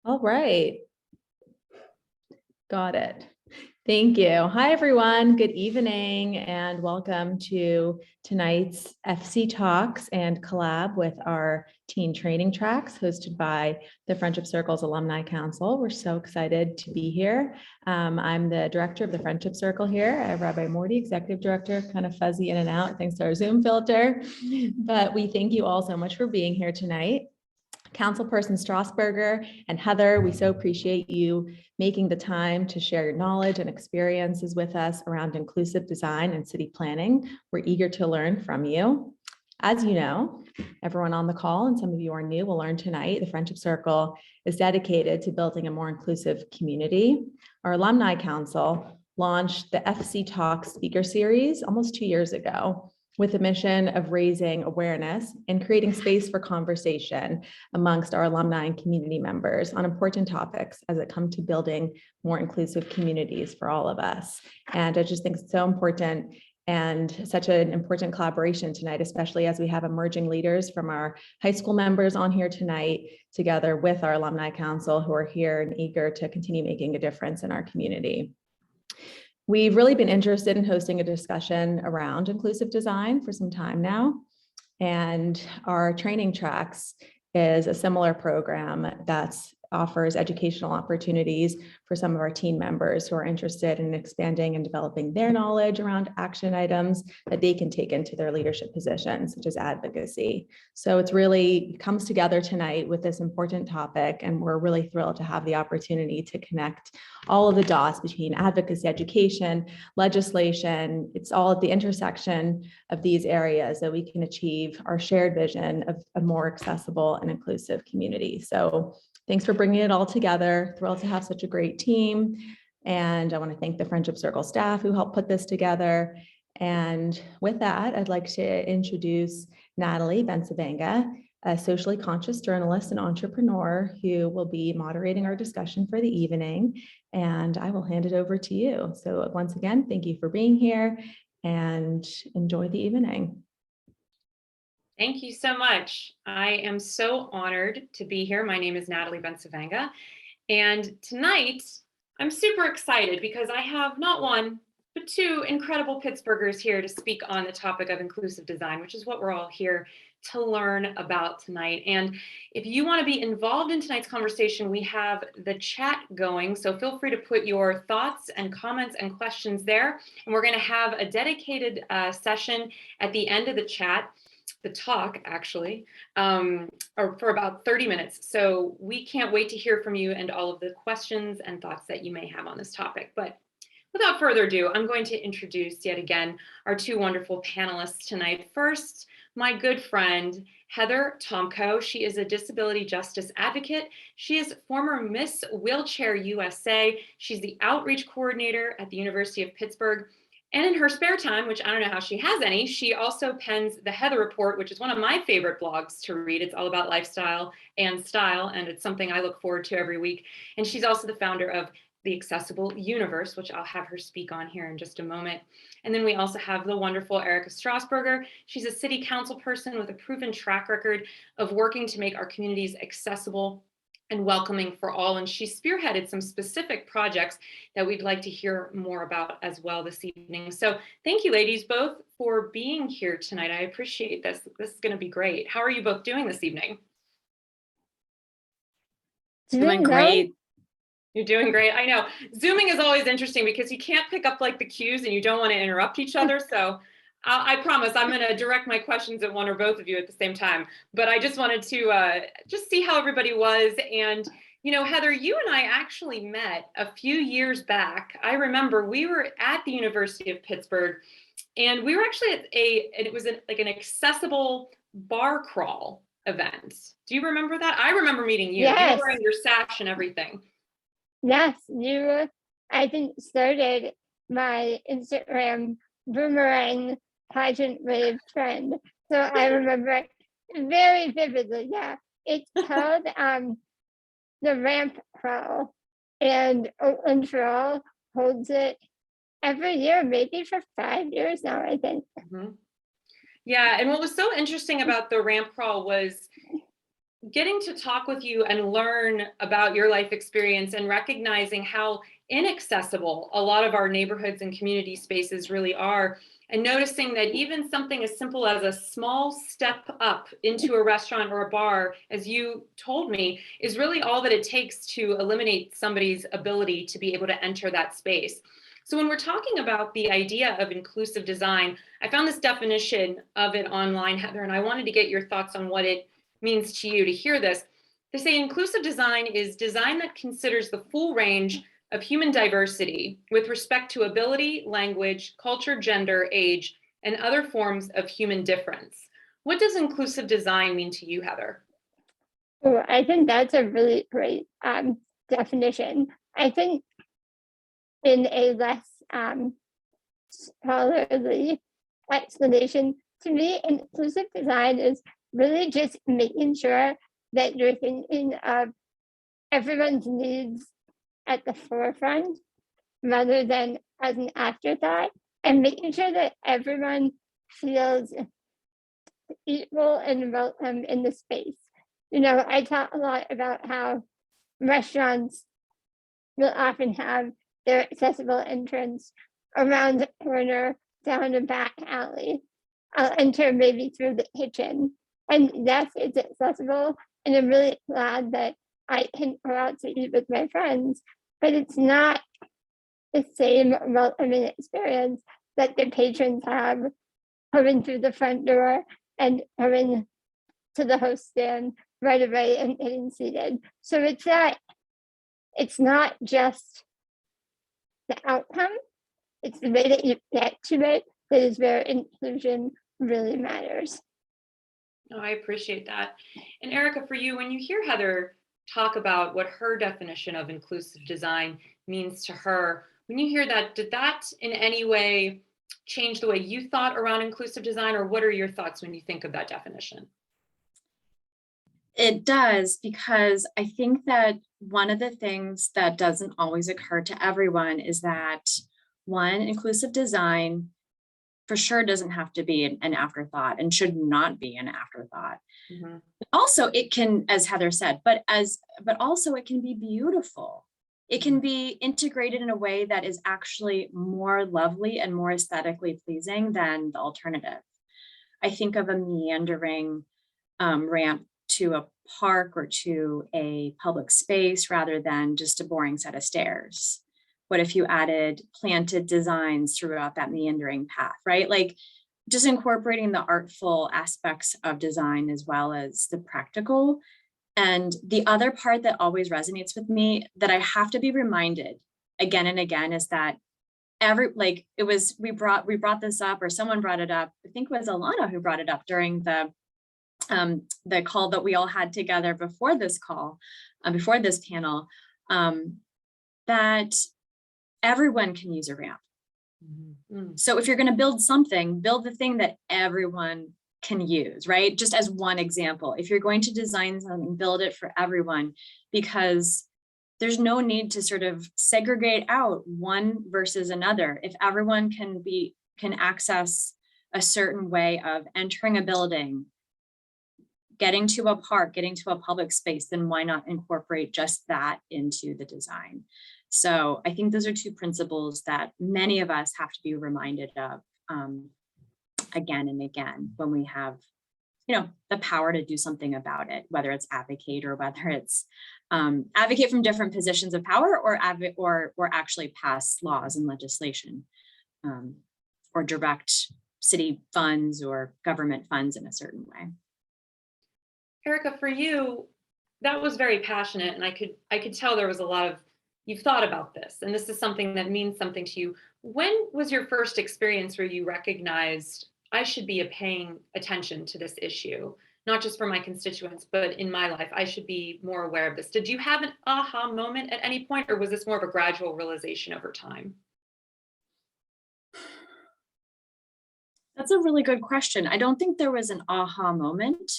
All right. Got it. Thank you. Hi, everyone. Good evening and welcome to tonight's FC Talks and collab with our teen training tracks hosted by the Friendship Circle's Alumni Council. We're so excited to be here. I'm the director of the Friendship Circle here. I have Rabbi Morty, executive director, kind of fuzzy in and out thanks to our Zoom filter. But we thank you all so much for being here tonight. Councilperson Strasburger and Heather, we so appreciate you making the time to share your knowledge and experiences with us around inclusive design and city planning. We're eager to learn from you. As you know, everyone on the call, and some of you are new, will learn tonight, the Friendship Circle is dedicated to building a more inclusive community. Our Alumni Council launched the FC Talks speaker series almost 2 years ago, with the mission of raising awareness and creating space for conversation amongst our alumni and community members on important topics as it comes to building more inclusive communities for all of us. And I just think it's so important and such an important collaboration tonight, especially as we have emerging leaders from our high school members on here tonight, together with our Alumni Council who are here and eager to continue making a difference in our community. We've really been interested in hosting a discussion around inclusive design for some time now. And our training tracks is a similar program that offers educational opportunities for some of our team members who are interested in expanding and developing their knowledge around action items that they can take into their leadership positions, such as advocacy. So it's really comes together tonight with this important topic, and we're really thrilled to have the opportunity to connect all of the dots between advocacy, education, legislation. It's all at the intersection of these areas that we can achieve our shared vision of a more accessible and inclusive community. So thanks for bringing it all together. Thrilled to have such a great team. And I want to thank the Friendship Circle staff who helped put this together. And with that, I'd like to introduce Natalie Bencivenga, a socially conscious journalist and entrepreneur who will be moderating our discussion for the evening. And I will hand it over to you. So once again, thank you for being here and enjoy the evening. Thank you so much. I am so honored to be here. My name is Natalie Bencivenga. And tonight, I'm super excited because I have not one, but two incredible Pittsburghers here to speak on the topic of inclusive design, which is what we're all here to learn about tonight. And if you want to be involved in tonight's conversation, we have the chat going. So feel free to put your thoughts and comments and questions there. And we're going to have a dedicated session at the end of the chat. The talk actually, or for about 30 minutes. So we can't wait to hear from you and all of the questions and thoughts that you may have on this topic. But without further ado, I'm going to introduce yet again our two wonderful panelists tonight. First, my good friend, Heather Tomko. She is a disability justice advocate. She is former Miss Wheelchair USA. She's the outreach coordinator at the University of Pittsburgh. And in her spare time, which I don't know how she has any, she also pens the Heather Report, which is one of my favorite blogs to read. It's all about lifestyle and style, and it's something I look forward to every week. And she's also the founder of The Accessible Universe, which I'll have her speak on here in just a moment. And then we also have the wonderful Erica Strasburger. She's a city council person with a proven track record of working to make our communities accessible and welcoming for all. And she spearheaded some specific projects that we'd like to hear more about as well this evening. So thank you, ladies, both for being here tonight. I appreciate this. This is going to be great. How are you both doing this evening? Doing great. You're doing great. I know. Zooming is always interesting because you can't pick up like the cues and you don't want to interrupt each other. So I promise I'm going to direct my questions at one or both of you at the same time. But I just wanted to just see how everybody was. And, you know, Heather, you and I actually met a few years back. I remember we were at the University of Pittsburgh and we were actually at it was like an accessible bar crawl event. Do you remember that? I remember meeting you. Yes. You were wearing your sash and everything. Yes, I think, started my Instagram boomerang pageant wave trend. So I remember it very vividly. Yeah, it's called the Ramp Crawl, and Oakland Trail holds it every year, maybe for 5 years now, I think. Mm-hmm. Yeah, and what was so interesting about the Ramp Crawl was getting to talk with you and learn about your life experience and recognizing how inaccessible a lot of our neighborhoods and community spaces really are, and noticing that even something as simple as a small step up into a restaurant or a bar, as you told me, is really all that it takes to eliminate somebody's ability to be able to enter that space. So when we're talking about the idea of inclusive design, I found this definition of it online, Heather, and I wanted to get your thoughts on what it means to you to hear this. They say inclusive design is design that considers the full range of human diversity with respect to ability, language, culture, gender, age, and other forms of human difference. What does inclusive design mean to you, Heather? Oh, I think that's a really great definition. I think in a less scholarly explanation, to me, inclusive design is really just making sure that you're thinking of everyone's needs at the forefront rather than as an afterthought, and making sure that everyone feels equal and welcome in the space. You know, I talk a lot about how restaurants will often have their accessible entrance around the corner, down a back alley. I'll enter maybe through the kitchen. And yes, it's accessible, and I'm really glad that I can go out to eat with my friends, but it's not the same welcoming experience that the patrons have coming through the front door and coming to the host stand right away and getting seated. So it's not just the outcome, it's the way that you get to it that is where inclusion really matters. Oh, I appreciate that. And Erica, for you, when you hear Heather talk about what her definition of inclusive design means to her, when you hear that, did that in any way change the way you thought around inclusive design, or what are your thoughts when you think of that definition? It does, because I think that one of the things that doesn't always occur to everyone is that, one, inclusive design for sure doesn't have to be an afterthought and should not be an afterthought. Mm-hmm. Also, it can, as Heather said, but also it can be beautiful. It can be integrated in a way that is actually more lovely and more aesthetically pleasing than the alternative. I think of a meandering ramp to a park or to a public space rather than just a boring set of stairs. What if you added planted designs throughout that meandering path, right? Like just incorporating the artful aspects of design as well as the practical. And the other part that always resonates with me that I have to be reminded again and again is that we brought this up, or someone brought it up. I think it was Alana who brought it up during the call that we all had together before this call, before this panel, that everyone can use a ramp. Mm-hmm. So if you're going to build something, build the thing that everyone can use, right? Just as one example, if you're going to design something, build it for everyone, because there's no need to sort of segregate out one versus another. If everyone can access a certain way of entering a building, getting to a park, getting to a public space, then why not incorporate just that into the design? So I think those are two principles that many of us have to be reminded of again and again when we have, the power to do something about it, whether it's advocate or whether it's advocate from different positions of power, or actually pass laws and legislation, or direct city funds or government funds in a certain way. Erica, for you, that was very passionate, and I could tell there was a lot of, you've thought about this, and this is something that means something to you. When was your first experience where you recognized I should be paying attention to this issue, not just for my constituents, but in my life, I should be more aware of this? Did you have an aha moment at any point, or was this more of a gradual realization over time? That's a really good question. I don't think there was an aha moment.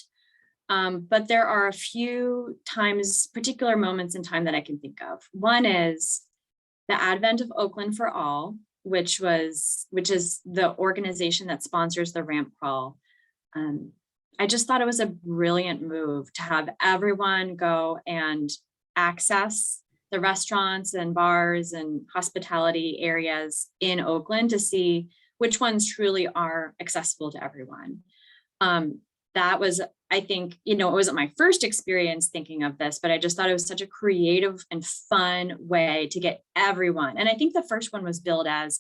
But there are a few particular moments in time that I can think of. One is the advent of Oakland for All, which is the organization that sponsors the ramp crawl. I just thought it was a brilliant move to have everyone go and access the restaurants and bars and hospitality areas in Oakland to see which ones truly are accessible to everyone. That was, I think, it wasn't my first experience thinking of this, but I just thought it was such a creative and fun way to get everyone. And I think the first one was billed as,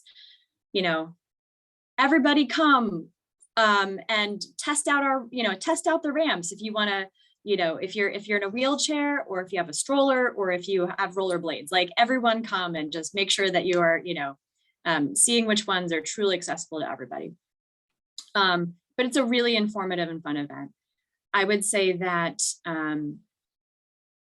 everybody come and test out the ramps if you want to, if you're in a wheelchair, or if you have a stroller, or if you have rollerblades, like everyone come and just make sure that you are, seeing which ones are truly accessible to everybody. But it's a really informative and fun event. I would say that,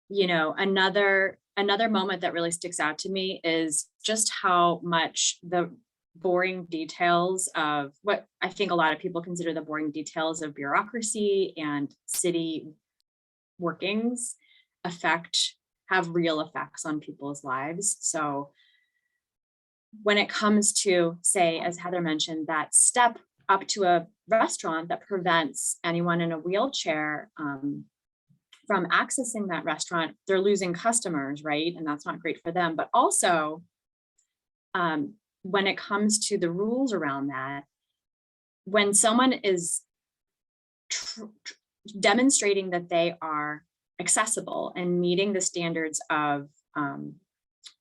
another moment that really sticks out to me is just how much the boring details of what I think a lot of people consider the boring details of bureaucracy and city workings have real effects on people's lives. So when it comes to, say, as Heather mentioned, that step up to a restaurant that prevents anyone in a wheelchair from accessing that restaurant, they're losing customers, right? And that's not great for them. But also, when it comes to the rules around that, when someone is demonstrating that they are accessible and meeting the standards of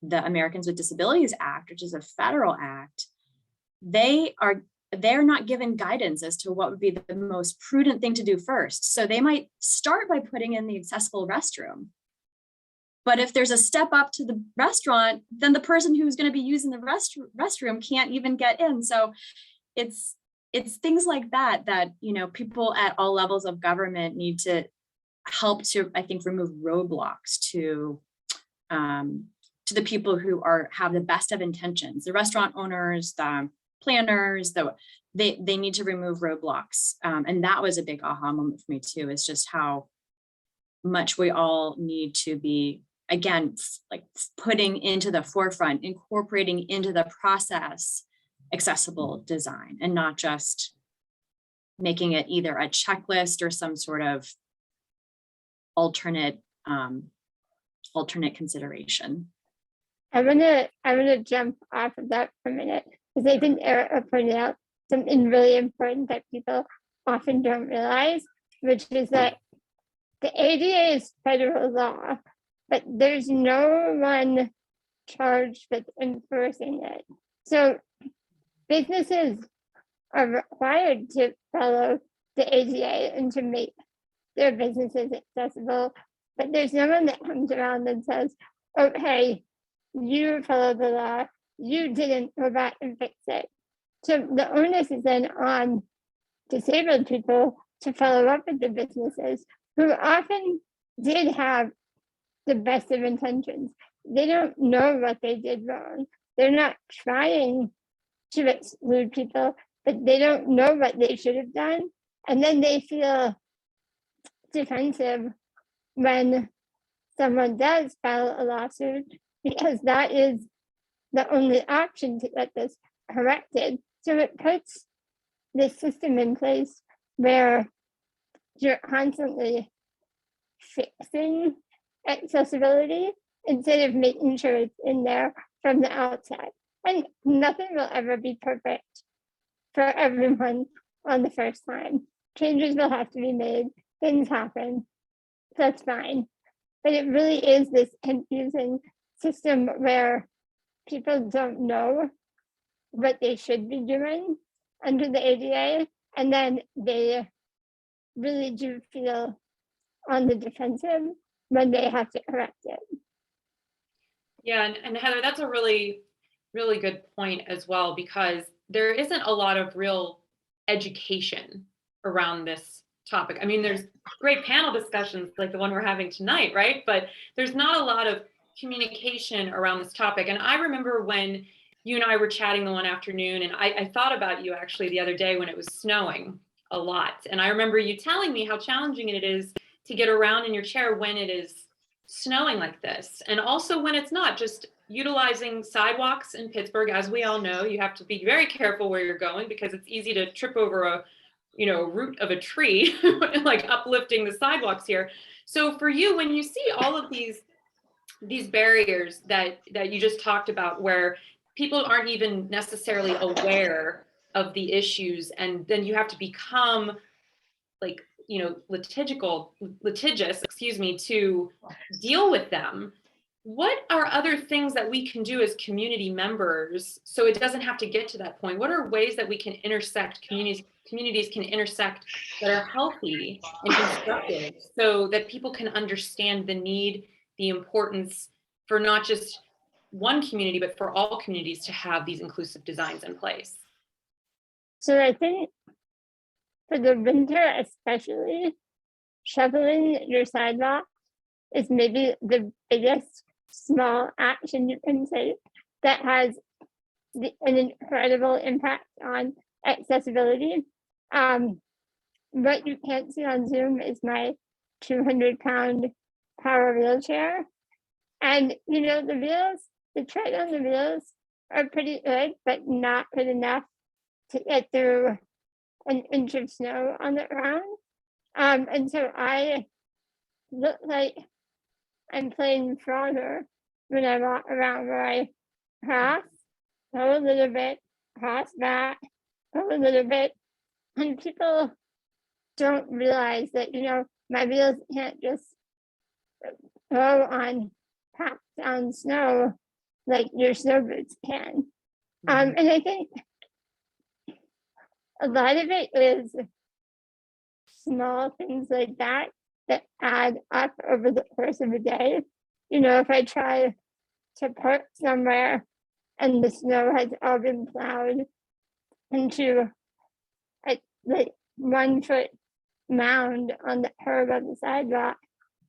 the Americans with Disabilities Act, which is a federal act, they're not given guidance as to what would be the most prudent thing to do first. So they might start by putting in the accessible restroom. But if there's a step up to the restaurant, then the person who's going to be using the restroom can't even get in. So it's things like that people at all levels of government need to help to, I think, remove roadblocks to the people who have the best of intentions, the restaurant owners, the planners, they need to remove roadblocks. And that was a big aha moment for me too, is just how much we all need to be, again, like putting into the forefront, incorporating into the process accessible design, and not just making it either a checklist or some sort of alternate consideration. I wanna jump off of that for a minute, because I think Erica pointed out something really important that people often don't realize, which is that the ADA is federal law, but there's no one charged with enforcing it. So businesses are required to follow the ADA and to make their businesses accessible, but there's no one that comes around and says, oh, hey, you follow the law, you didn't go back and fix it. So the onus is then on disabled people to follow up with the businesses who often did have the best of intentions. They don't know what they did wrong. They're not trying to exclude people, but they don't know what they should have done. And then they feel defensive when someone does file a lawsuit, because that is the only option to get this corrected. So it puts this system in place where you're constantly fixing accessibility instead of making sure it's in there from the outside. And nothing will ever be perfect for everyone on the first time. Changes will have to be made, things happen, that's fine. But it really is this confusing system where people don't know what they should be doing under the ADA, and then they really do feel on the defensive when they have to correct it. Yeah, and Heather, that's a really, really good point as well, because there isn't a lot of real education around this topic. I mean, there's great panel discussions like the one we're having tonight, right? But there's not a lot of communication around this topic. And I remember when you and I were chatting the one afternoon, and I thought about you actually the other day when it was snowing a lot. And I remember you telling me how challenging it is to get around in your chair when it is snowing like this. And also when it's not, just utilizing sidewalks in Pittsburgh. As we all know, you have to be very careful where you're going because it's easy to trip over root of a tree, like uplifting the sidewalks here. So for you, when you see all of these barriers that you just talked about, where people aren't even necessarily aware of the issues, and then you have to become like, litigious, to deal with them. What are other things that we can do as community members so it doesn't have to get to that point? What are ways that we can intersect, communities can intersect, that are healthy and constructive, so that people can understand the need, the importance for not just one community, but for all communities to have these inclusive designs in place? So I think for the winter especially, shoveling your sidewalk is maybe the biggest small action you can take that has an incredible impact on accessibility. What you can't see on Zoom is my 200-pound power wheelchair. And the tread on the wheels are pretty good, but not good enough to get through an inch of snow on the ground. And so I look like I'm playing Frogger when I walk around, where I cross, go a little bit, cross back, go a little bit. And people don't realize that, my wheels can't just go on packed down snow like your snow boots can. And I think a lot of it is small things like that add up over the course of a day. If I try to park somewhere and the snow has all been plowed into a 1 foot mound on the curb of the sidewalk,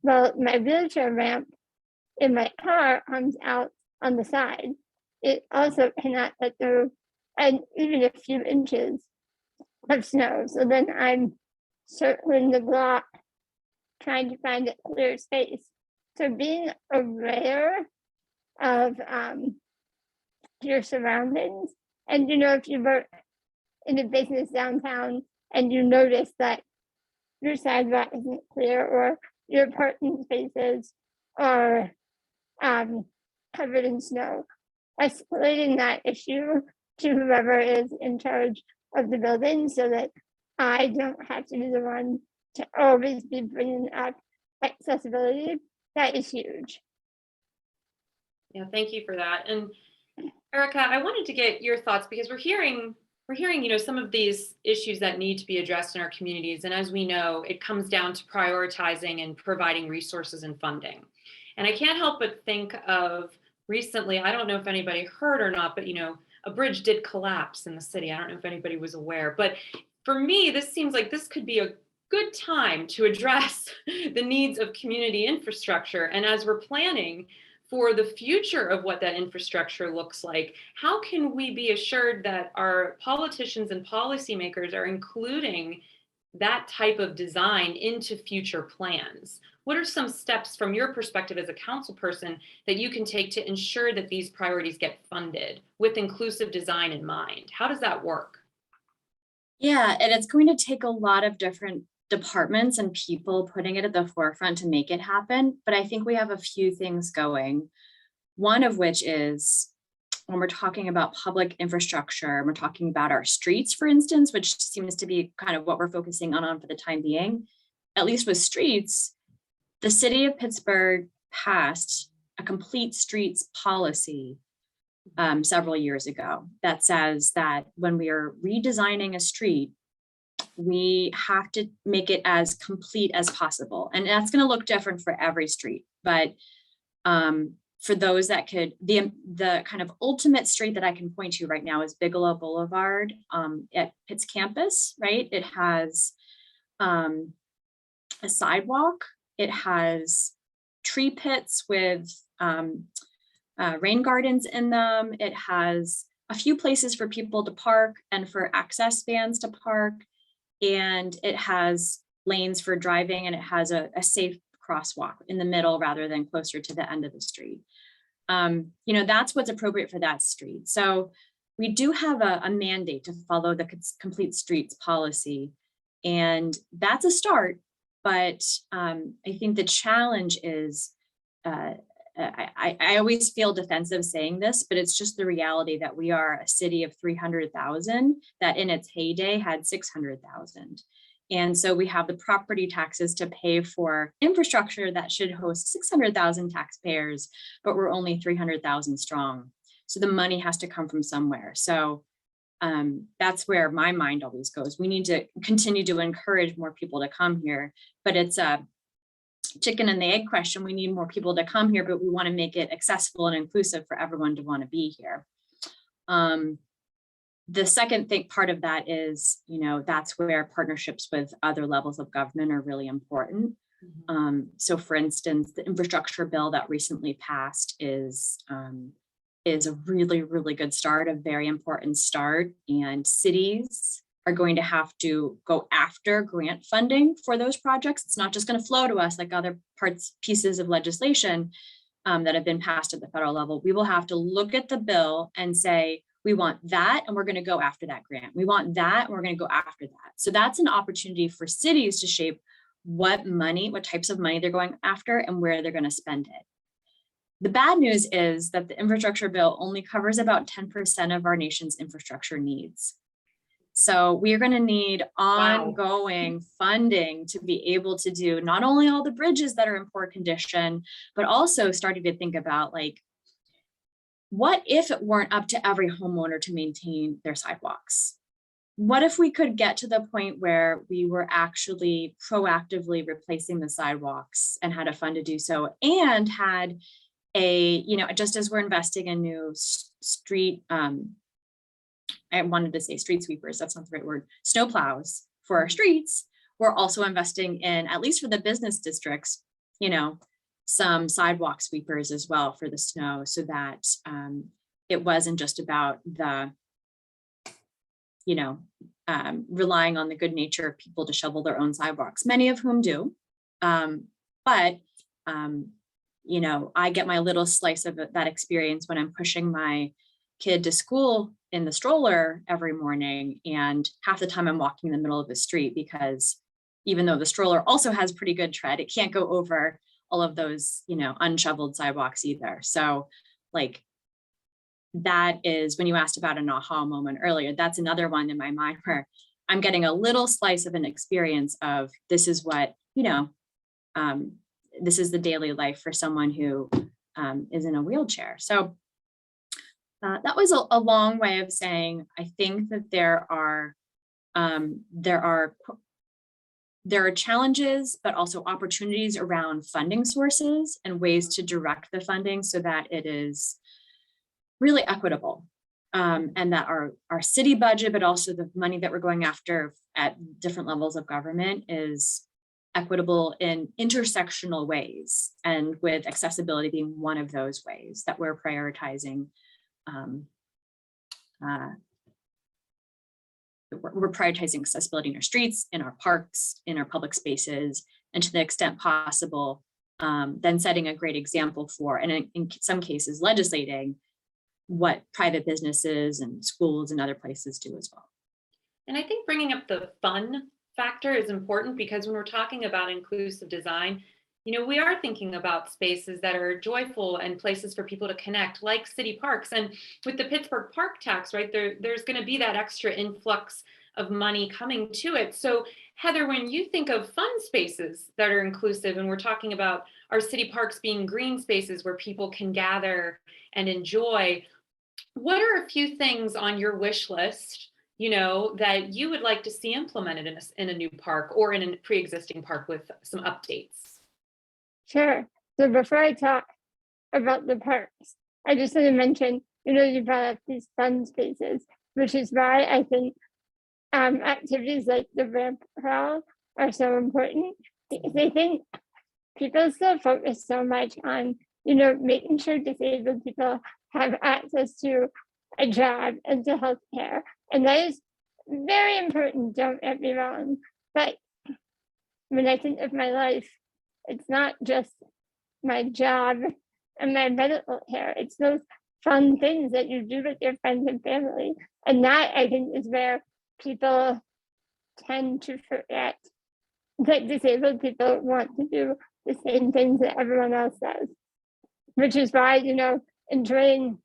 well, my wheelchair ramp in my car comes out on the side. It also cannot get through and even a few inches of snow. So then I'm circling the block trying to find a clear space. So being aware of your surroundings, and if you work in a business downtown and you notice that your sidewalk isn't clear, or your parking spaces are covered in snow, escalating that issue to whoever is in charge of the building, so that I don't have to be the one to always be bringing up accessibility. That is huge. Yeah, thank you for that. And Erica, I wanted to get your thoughts, because we're hearing, some of these issues that need to be addressed in our communities. And as we know, it comes down to prioritizing and providing resources and funding. And I can't help but think of recently, I don't know if anybody heard or not, but a bridge did collapse in the city. I don't know if anybody was aware, but for me, this seems like this could be a good time to address the needs of community infrastructure. And as we're planning for the future of what that infrastructure looks like, how can we be assured that our politicians and policymakers are including that type of design into future plans? What are some steps from your perspective as a council person that you can take to ensure that these priorities get funded with inclusive design in mind? How does that work? Yeah, and it's going to take a lot of different departments and people putting it at the forefront to make it happen. But I think we have a few things going. One of which is, when we're talking about public infrastructure, we're talking about our streets, for instance, which seems to be kind of what we're focusing on for the time being. At least with streets, the city of Pittsburgh passed a complete streets policy several years ago that says that when we are redesigning a street, we have to make it as complete as possible. And that's going to look different for every street. But for those that could, the kind of ultimate street that I can point to right now is Bigelow Boulevard at Pitt's campus, right? It has a sidewalk. It has tree pits with rain gardens in them. It has a few places for people to park and for access vans to park. And it has lanes for driving, and it has a safe crosswalk in the middle rather than closer to the end of the street. That's what's appropriate for that street. So we do have a mandate to follow the complete streets policy. And that's a start. But I think the challenge is, I always feel defensive saying this, but it's just the reality that we are a city of 300,000 that in its heyday had 600,000. And so we have the property taxes to pay for infrastructure that should host 600,000 taxpayers, but we're only 300,000 strong. So the money has to come from somewhere. So that's where my mind always goes. We need to continue to encourage more people to come here, but it's a chicken and the egg question. We need more people to come here, but we want to make it accessible and inclusive for everyone to want to be here. The second part of that is, that's where partnerships with other levels of government are really important. So for instance, the infrastructure bill that recently passed is a really, really good start, a very important start. And cities are going to have to go after grant funding for those projects. It's not just going to flow to us like other pieces of legislation that have been passed at the federal level. We will have to look at the bill and say, we want that, and we're going to go after that grant. We want that, and we're going to go after that. So that's an opportunity for cities to shape what types of money they're going after and where they're going to spend it. The bad news is that the infrastructure bill only covers about 10% of our nation's infrastructure needs. So we're going to need ongoing funding to be able to do not only all the bridges that are in poor condition, but also starting to think about, like, what if it weren't up to every homeowner to maintain their sidewalks? What if we could get to the point where we were actually proactively replacing the sidewalks and had a fund to do so, and had just as we're investing in new street, I wanted to say street sweepers, that's not the right word, snow plows for our streets, we're also investing in, at least for the business districts, some sidewalk sweepers as well for the snow, so that it wasn't just about the, relying on the good nature of people to shovel their own sidewalks, many of whom do. But I get my little slice of that experience when I'm pushing my kid to school in the stroller every morning, and half the time I'm walking in the middle of the street, because even though the stroller also has pretty good tread, it can't go over all of those, unshoveled sidewalks either. So, like, that is, when you asked about an aha moment earlier, that's another one in my mind where I'm getting a little slice of an experience of, this is what, this is the daily life for someone who is in a wheelchair. So that was a long way of saying, I think that there are challenges, but also opportunities around funding sources and ways to direct the funding so that it is really equitable, and that our city budget, but also the money that we're going after at different levels of government, is equitable in intersectional ways, and with accessibility being one of those ways that we're prioritizing. We're prioritizing accessibility in our streets, in our parks, in our public spaces, and to the extent possible, then setting a great example for, and in some cases, legislating what private businesses and schools and other places do as well. And I think bringing up the fun factor is important, because when we're talking about inclusive design, we are thinking about spaces that are joyful and places for people to connect, like city parks. And with the Pittsburgh Park Tax, right, there's going to be that extra influx of money coming to it. So Heather, when you think of fun spaces that are inclusive, and we're talking about our city parks being green spaces where people can gather and enjoy, what are a few things on your wish list, that you would like to see implemented in a new park or in a pre-existing park with some updates? Sure. So before I talk about the parks, I just want to mention, you brought up these fun spaces, which is why I think activities like the ramp crawl are so important. I think people still focus so much on, making sure disabled people have access to a job and to healthcare. And that is very important, don't get me wrong. But when I think of my life, it's not just my job and my medical care. It's those fun things that you do with your friends and family. And that, I think, is where people tend to forget that disabled people want to do the same things that everyone else does, which is why, enjoying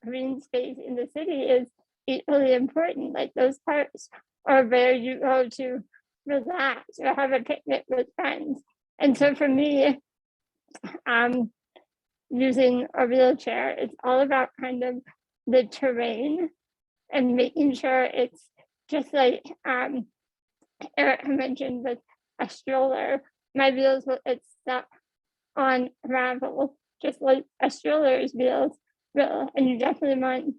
green space in the city is equally important. Like those parks are where you go to relax or have a picnic with friends. And so for me, using a wheelchair, it's all about kind of the terrain and making sure it's just like Eric mentioned with a stroller. My wheels it's stuck on gravel, just like a stroller's wheels will, and you definitely want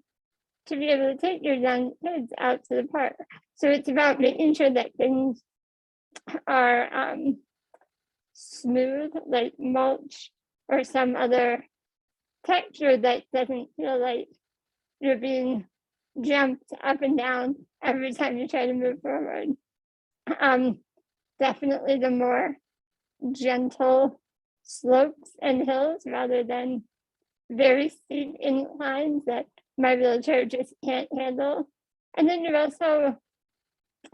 to be able to take your young kids out to the park. So it's about making sure that things are smooth, like mulch or some other texture that doesn't feel like you're being jumped up and down every time you try to move forward. Definitely the more gentle slopes and hills rather than very steep inclines that my wheelchair just can't handle. And then you also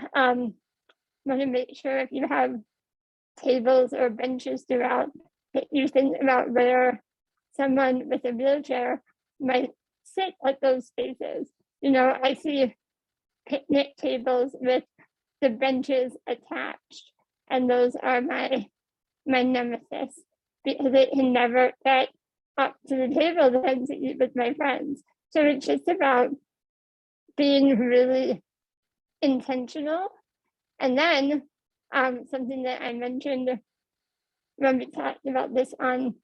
want to make sure if you have tables or benches throughout that you think about where someone with a wheelchair might sit at those spaces. I see picnic tables with the benches attached, and those are my nemesis because it can never get up to the table then to eat with my friends. So it's just about being really intentional. And then something that I mentioned when we talked about this on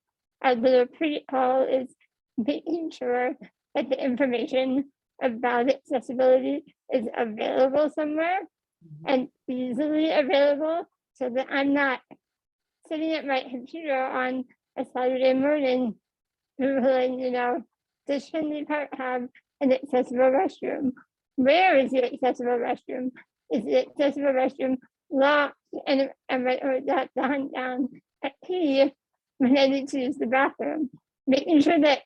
our little pre-call is making sure that the information about accessibility is available somewhere and easily available so that I'm not sitting at my computer on a Saturday morning Googling, does Finley Park have an accessible restroom? Where is the accessible restroom? Is the accessible restroom locked and am I to hunt down a key when I need to use the bathroom? Making sure that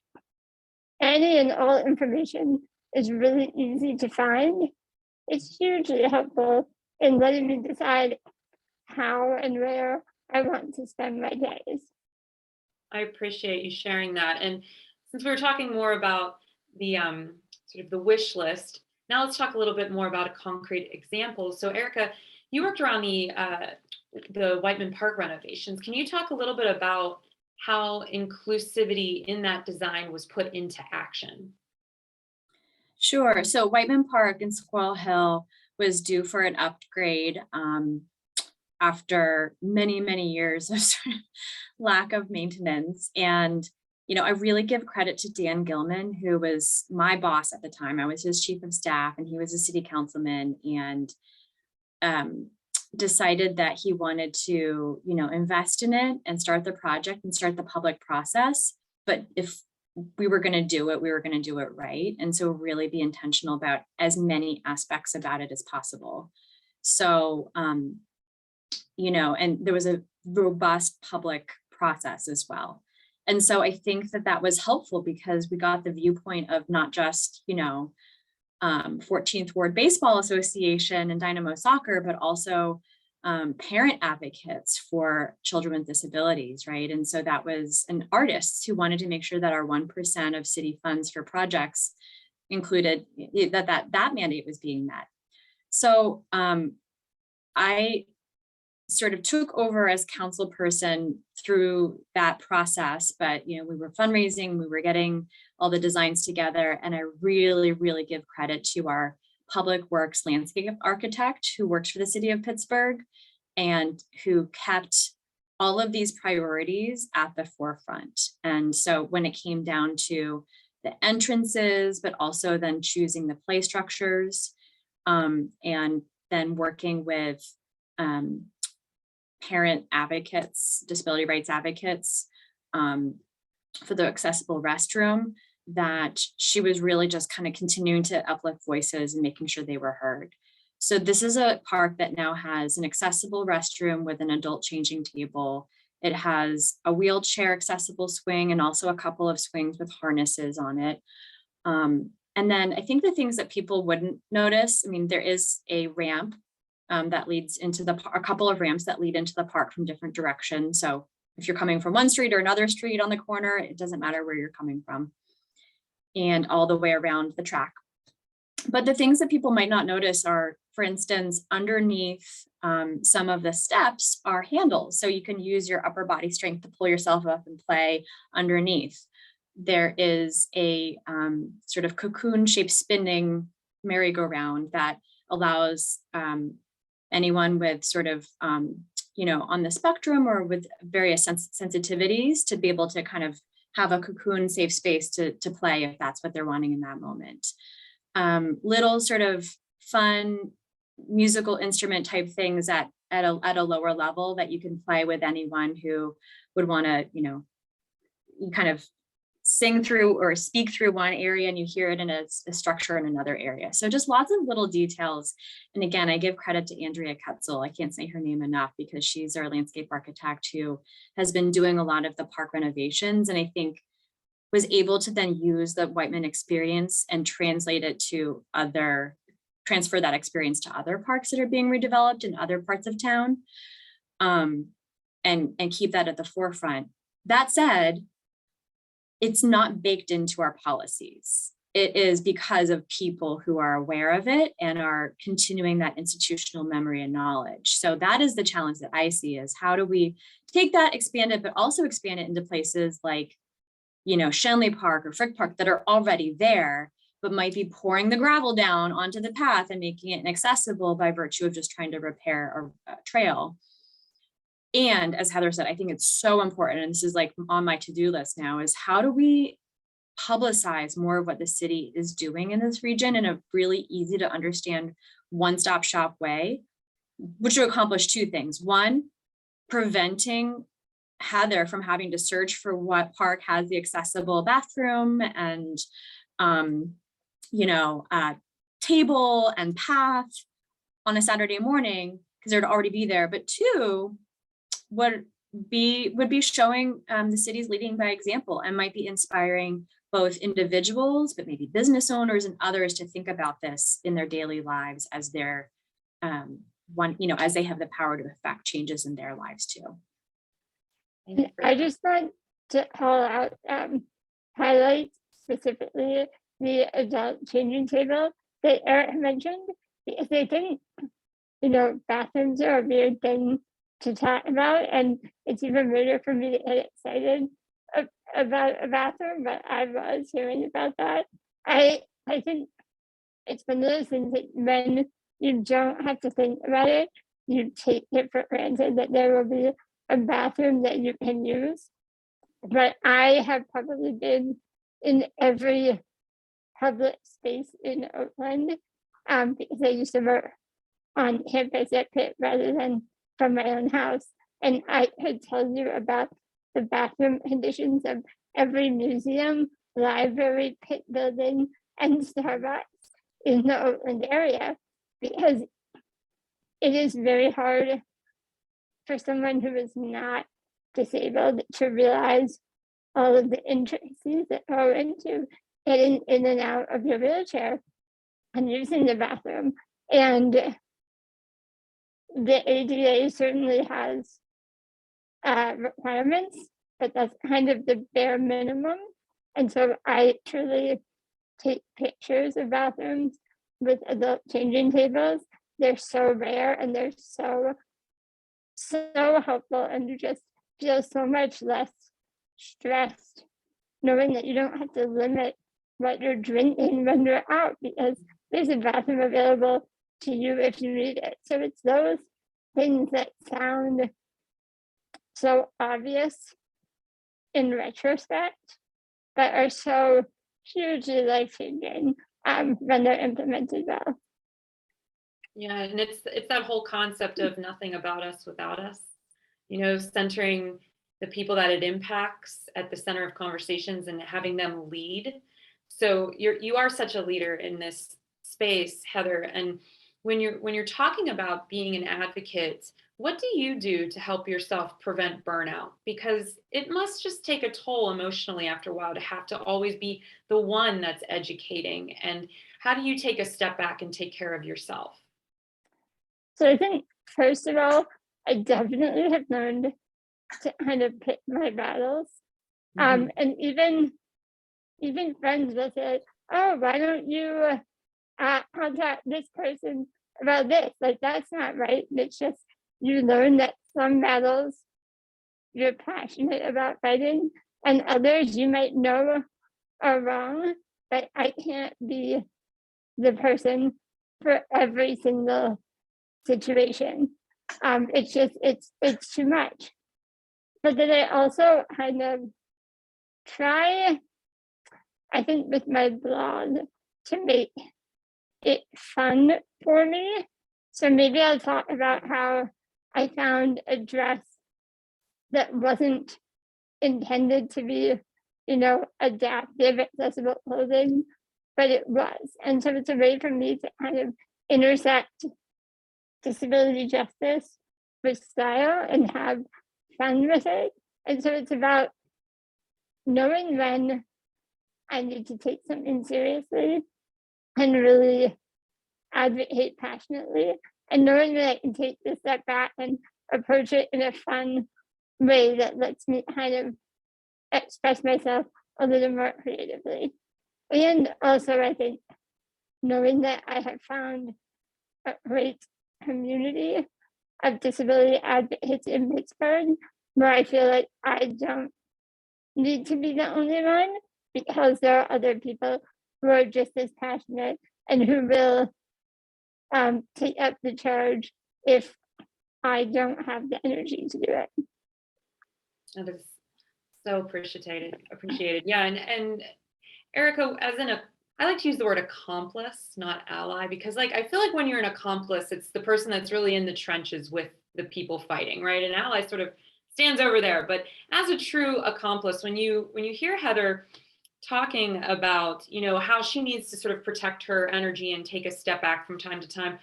any and all information is really easy to find. It's hugely helpful in letting me decide how and where I want to spend my days. I appreciate you sharing that. And since we were talking more about the sort of the wish list, now let's talk a little bit more about a concrete example. So Erica, you worked around the Whiteman Park renovations. Can you talk a little bit about how inclusivity in that design was put into action? Sure. So Whiteman Park in Squirrel Hill was due for an upgrade after many, many years of sort of lack of maintenance. And, I really give credit to Dan Gilman, who was my boss at the time. I was his chief of staff and he was a city councilman, and decided that he wanted to, invest in it and start the project and start the public process. But if we were going to do it, we were going to do it right. And so really be intentional about as many aspects about it as possible. So, and there was a robust public process as well. And so I think that was helpful because we got the viewpoint of not just, 14th Ward Baseball Association and Dynamo Soccer, but also parent advocates for children with disabilities, right? And so that was an artists who wanted to make sure that our 1% of city funds for projects included that mandate was being met. So I sort of took over as council person through that process, but we were fundraising, we were getting all the designs together, and I really, really give credit to our public works landscape architect who works for the city of Pittsburgh and who kept all of these priorities at the forefront. And so when it came down to the entrances, but also then choosing the play structures, and then working with parent advocates, disability rights advocates for the accessible restroom, that she was really just kind of continuing to uplift voices and making sure they were heard. So this is a park that now has an accessible restroom with an adult changing table. It has a wheelchair accessible swing and also a couple of swings with harnesses on it. And then I think the things that people wouldn't notice, there is a ramp that leads into a couple of ramps that lead into the park from different directions. So if you're coming from one street or another street on the corner, it doesn't matter where you're coming from, and all the way around the track. But the things that people might not notice are, for instance, underneath some of the steps are handles. So you can use your upper body strength to pull yourself up and play underneath. There is a sort of cocoon shaped spinning merry-go-round that allows anyone with sort of, on the spectrum or with various sensitivities to be able to kind of have a cocoon safe space to play if that's what they're wanting in that moment. Little sort of fun musical instrument type things at a lower level that you can play with anyone who would want to, kind of sing through or speak through one area and you hear it in a structure in another area. So just lots of little details. And again, I give credit to Andrea Ketzel. I can't say her name enough because she's our landscape architect who has been doing a lot of the park renovations, and I think was able to then use the Whiteman experience and translate it to transfer that experience to other parks that are being redeveloped in other parts of town, and keep that at the forefront. That said, it's not baked into our policies. It is because of people who are aware of it and are continuing that institutional memory and knowledge. So that is the challenge that I see, is how do we take that, expand it, but also expand it into places like, Shenley Park or Frick Park that are already there, but might be pouring the gravel down onto the path and making it inaccessible by virtue of just trying to repair a trail. And as Heather said, I think it's so important, and this is like on my to-do list now, is how do we publicize more of what the city is doing in this region in a really easy to understand one-stop shop way, which will accomplish two things. One, preventing Heather from having to search for what park has the accessible bathroom and, table and path on a Saturday morning, because they'd already be there. But two, would be showing the city's leading by example, and might be inspiring both individuals, but maybe business owners and others to think about this in their daily lives as they're as they have the power to affect changes in their lives too. I just want to call out, highlight specifically the adult changing table that Eric mentioned, because I think, bathrooms are a weird thing to talk about, and it's even weirder for me to get excited about a bathroom, but I was hearing about that. I think it's one of those things that when you don't have to think about it, you take it for granted that there will be a bathroom that you can use. But I have probably been in every public space in Oakland, because I used to work on campus at Pitt rather than from my own house. And I could tell you about the bathroom conditions of every museum, library, Pitt building, and Starbucks in the Oakland area, because it is very hard for someone who is not disabled to realize all of the intricacies that go into getting in and out of your wheelchair and using the bathroom. And the ADA certainly has requirements, but that's kind of the bare minimum. And so I truly take pictures of bathrooms with adult changing tables. They're so rare and they're so helpful, and you just feel so much less stressed knowing that you don't have to limit what you're drinking when you're out, because there's a bathroom available to you if you need it. So it's those things that sound so obvious in retrospect, but are so hugely life-changing when they're implemented well. Yeah, and it's that whole concept of nothing about us without us, centering the people that it impacts at the center of conversations and having them lead. So you are such a leader in this space, Heather. And when you're talking about being an advocate, what do you do to help yourself prevent burnout? Because it must just take a toll emotionally after a while to have to always be the one that's educating. And how do you take a step back and take care of yourself? So I think, first of all, I definitely have learned to kind of pick my battles. And even friends will say, oh, why don't you contact this person about this? Like, that's not right. It's just you learn that some battles you're passionate about fighting, and others you might know are wrong, but I can't be the person for every single situation. It's just it's too much. But then I also kind of try, I think, with my blog to make it fun for me. So maybe I'll talk about how I found a dress that wasn't intended to be, adaptive, accessible clothing, but it was. And so it's a way for me to kind of intersect disability justice with style and have fun with it. And so it's about knowing when I need to take something seriously and really advocate passionately, and knowing that I can take this step back and approach it in a fun way that lets me kind of express myself a little more creatively. And also, I think, knowing that I have found a great community of disability advocates in Pittsburgh, where I feel like I don't need to be the only one, because there are other people who are just as passionate and who will take up the charge if I don't have the energy to do it. That is so appreciated. Yeah, and Erica, I like to use the word accomplice, not ally, because like I feel like when you're an accomplice, it's the person that's really in the trenches with the people fighting, right? An ally sort of stands over there. But as a true accomplice, when you hear Heather talking about, how she needs to sort of protect her energy and take a step back from time to time,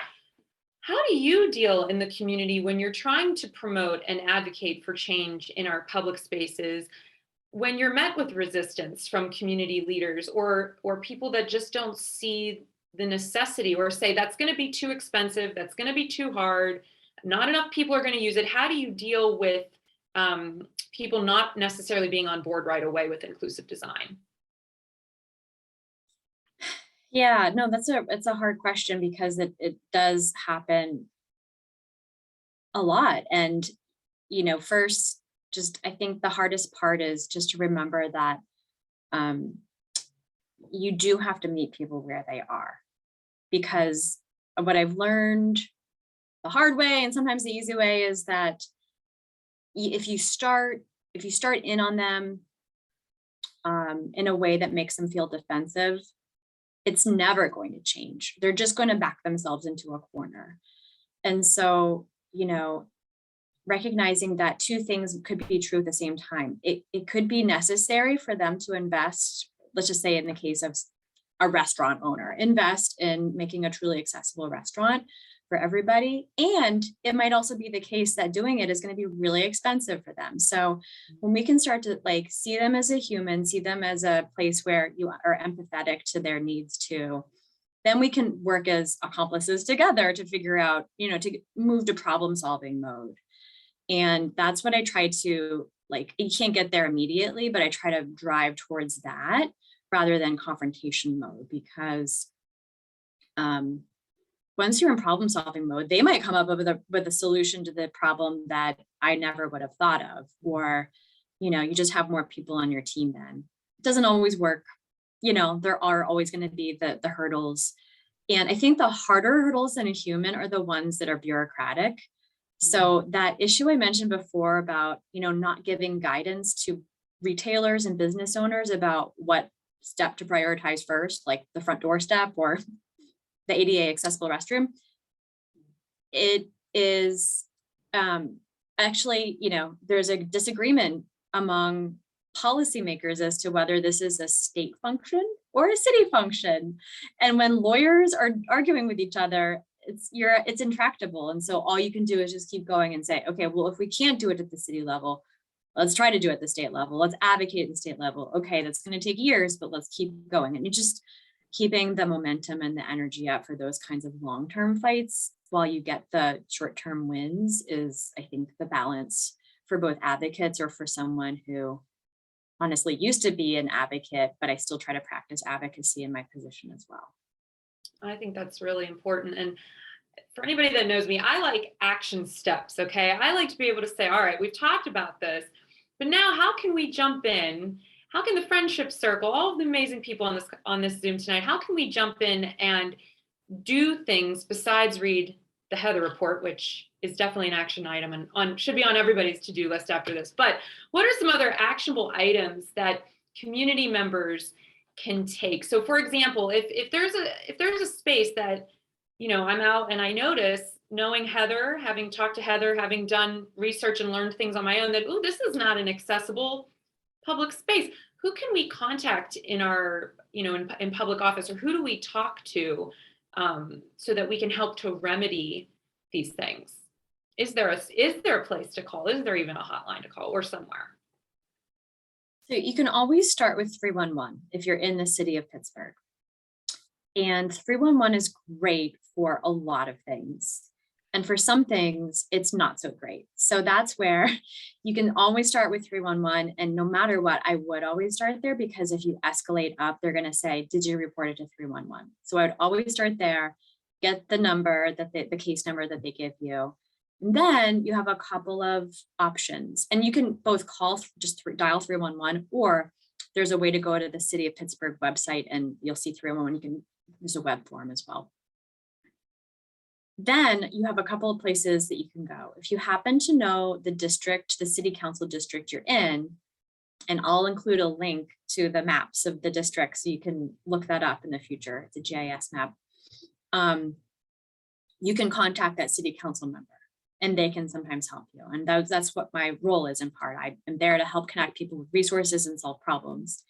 how do you deal in the community when you're trying to promote and advocate for change in our public spaces, when you're met with resistance from community leaders or people that just don't see the necessity, or say that's going to be too expensive, that's going to be too hard, not enough people are going to use it? How do you deal with people not necessarily being on board right away with inclusive design? Yeah, no, it's a hard question, because it does happen a lot. And, first, just I think the hardest part is just to remember that you do have to meet people where they are, because what I've learned the hard way and sometimes the easy way is that if you start in on them in a way that makes them feel defensive, it's never going to change. They're just going to back themselves into a corner. And so, recognizing that two things could be true at the same time. It could be necessary for them to invest, let's just say in the case of a restaurant owner, invest in making a truly accessible restaurant for everybody. And it might also be the case that doing it is going to be really expensive for them. So when we can start to see them as a human, see them as a place where you are empathetic to their needs too, then we can work as accomplices together to figure out, to move to problem solving mode. And that's what I try to, you can't get there immediately, but I try to drive towards that rather than confrontation mode, because once you're in problem solving mode, they might come up with a solution to the problem that I never would have thought of, or, you just have more people on your team then. It doesn't always work. There are always going to be the hurdles. And I think the harder hurdles than a human are the ones that are bureaucratic. So that issue I mentioned before about, not giving guidance to retailers and business owners about what step to prioritize first, like the front door step or the ADA accessible restroom, it is actually, there's a disagreement among policymakers as to whether this is a state function or a city function. And when lawyers are arguing with each other, it's intractable. And so all you can do is just keep going and say, okay, well, if we can't do it at the city level, let's try to do it at the state level. Let's advocate at the state level. Okay, that's going to take years, but let's keep going. And you just keeping the momentum and the energy up for those kinds of long-term fights while you get the short-term wins is, I think, the balance for both advocates or for someone who honestly used to be an advocate, but I still try to practice advocacy in my position as well. I think that's really important. And for anybody that knows me, I like action steps. Okay. I like to be able to say, all right, we've talked about this, but now how can we jump in? How can the friendship circle, all of the amazing people on this Zoom tonight, how can we jump in and do things besides read the Heather report, which is definitely an action item and should be on everybody's to-do list after this. But what are some other actionable items that community members can take? So for example, if there's a space that, you know, I'm out and I notice, knowing Heather, having talked to Heather, having done research and learned things on my own, that, oh, this is not an accessible public space. Who can we contact in our, you know, in public office, or who do we talk to so that we can help to remedy these things? Is there a place to call? Is there even a hotline to call or somewhere? So you can always start with 311 if you're in the city of Pittsburgh. And 311 is great for a lot of things. And for some things, it's not so great. So that's where you can always start with 311. And no matter what, I would always start there, because if you escalate up, they're going to say, did you report it to 311? So I would always start there, get the number that the case number that they give you. And then you have a couple of options, and you can both call, just dial 311, or there's a way to go to the City of Pittsburgh website and you'll see 311. There's a web form as well. Then you have a couple of places that you can go. If you happen to know the district, the city council district you're in, and I'll include a link to the maps of the district so you can look that up in the future. It's a GIS map. You can contact that city council member and they can sometimes help you. And that's what my role is in part. I am there to help connect people with resources and solve problems.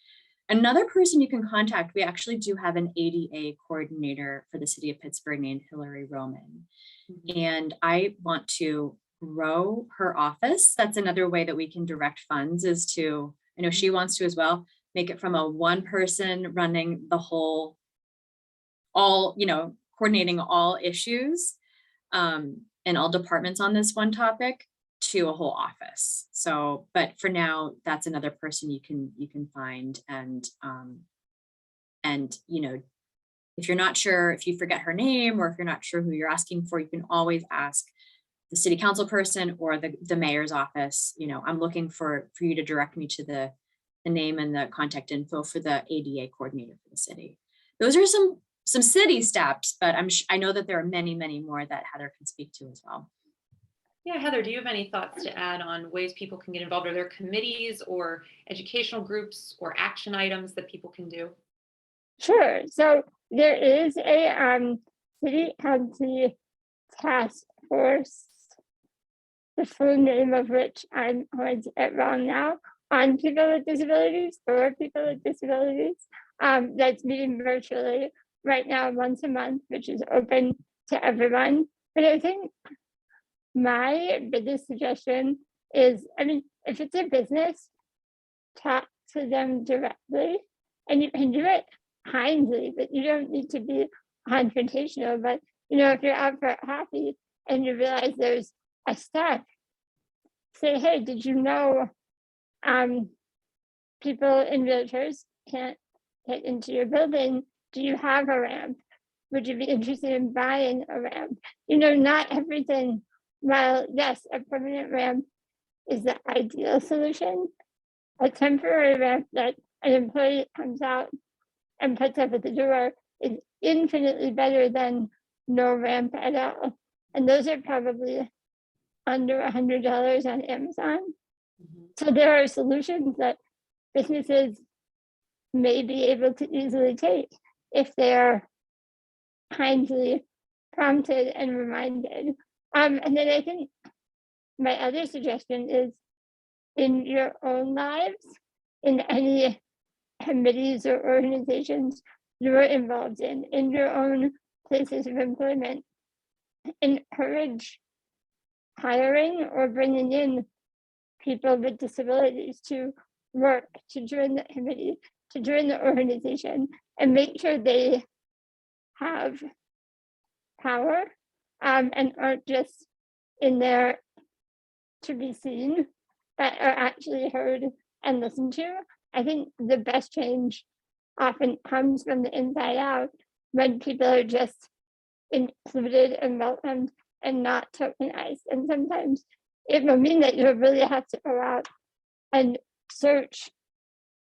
Another person you can contact, we actually do have an ADA coordinator for the city of Pittsburgh named Hillary Roman. And I want to grow her office. That's another way that we can direct funds, is to, I know she wants to as well, make it from a one person running the whole, all, you know, coordinating all issues and all departments on this one topic, to a whole office. So, but for now, that's another person you can find. And you know, if you're not sure, if you forget her name, or if you're not sure who you're asking for, you can always ask the city council person or the mayor's office. You know, I'm looking for you to direct me to the name and the contact info for the ADA coordinator for the city. Those are some city steps, but I know that there are many, many more that Heather can speak to as well. Yeah, Heather, do you have any thoughts to add on ways people can get involved? Are there committees or educational groups or action items that people can do? Sure. So there is a city council task force, the full name of which I'm going to get wrong now, on people with disabilities, for people with disabilities, that's meeting virtually right now once a month, which is open to everyone. But I think my biggest suggestion is, I mean, if it's a business, talk to them directly, and you can do it kindly, but you don't need to be confrontational. But, you know, if you're out for coffee and you realize there's a step, say, hey, did you know people in wheelchairs can't get into your building? Do you have a ramp? Would you be interested in buying a ramp? You know, not everything. While yes, a permanent ramp is the ideal solution, a temporary ramp that an employee comes out and puts up at the door is infinitely better than no ramp at all. And those are probably under $100 on Amazon. So there are solutions that businesses may be able to easily take if they're kindly prompted and reminded. And then I think my other suggestion is, in your own lives, in any committees or organizations you're involved in your own places of employment, encourage hiring or bringing in people with disabilities to work, to join the committee, to join the organization, and make sure they have power and aren't just in there to be seen, but are actually heard and listened to. I think the best change often comes from the inside out when people are just included and welcomed and not tokenized. And sometimes it will mean that you really have to go out and search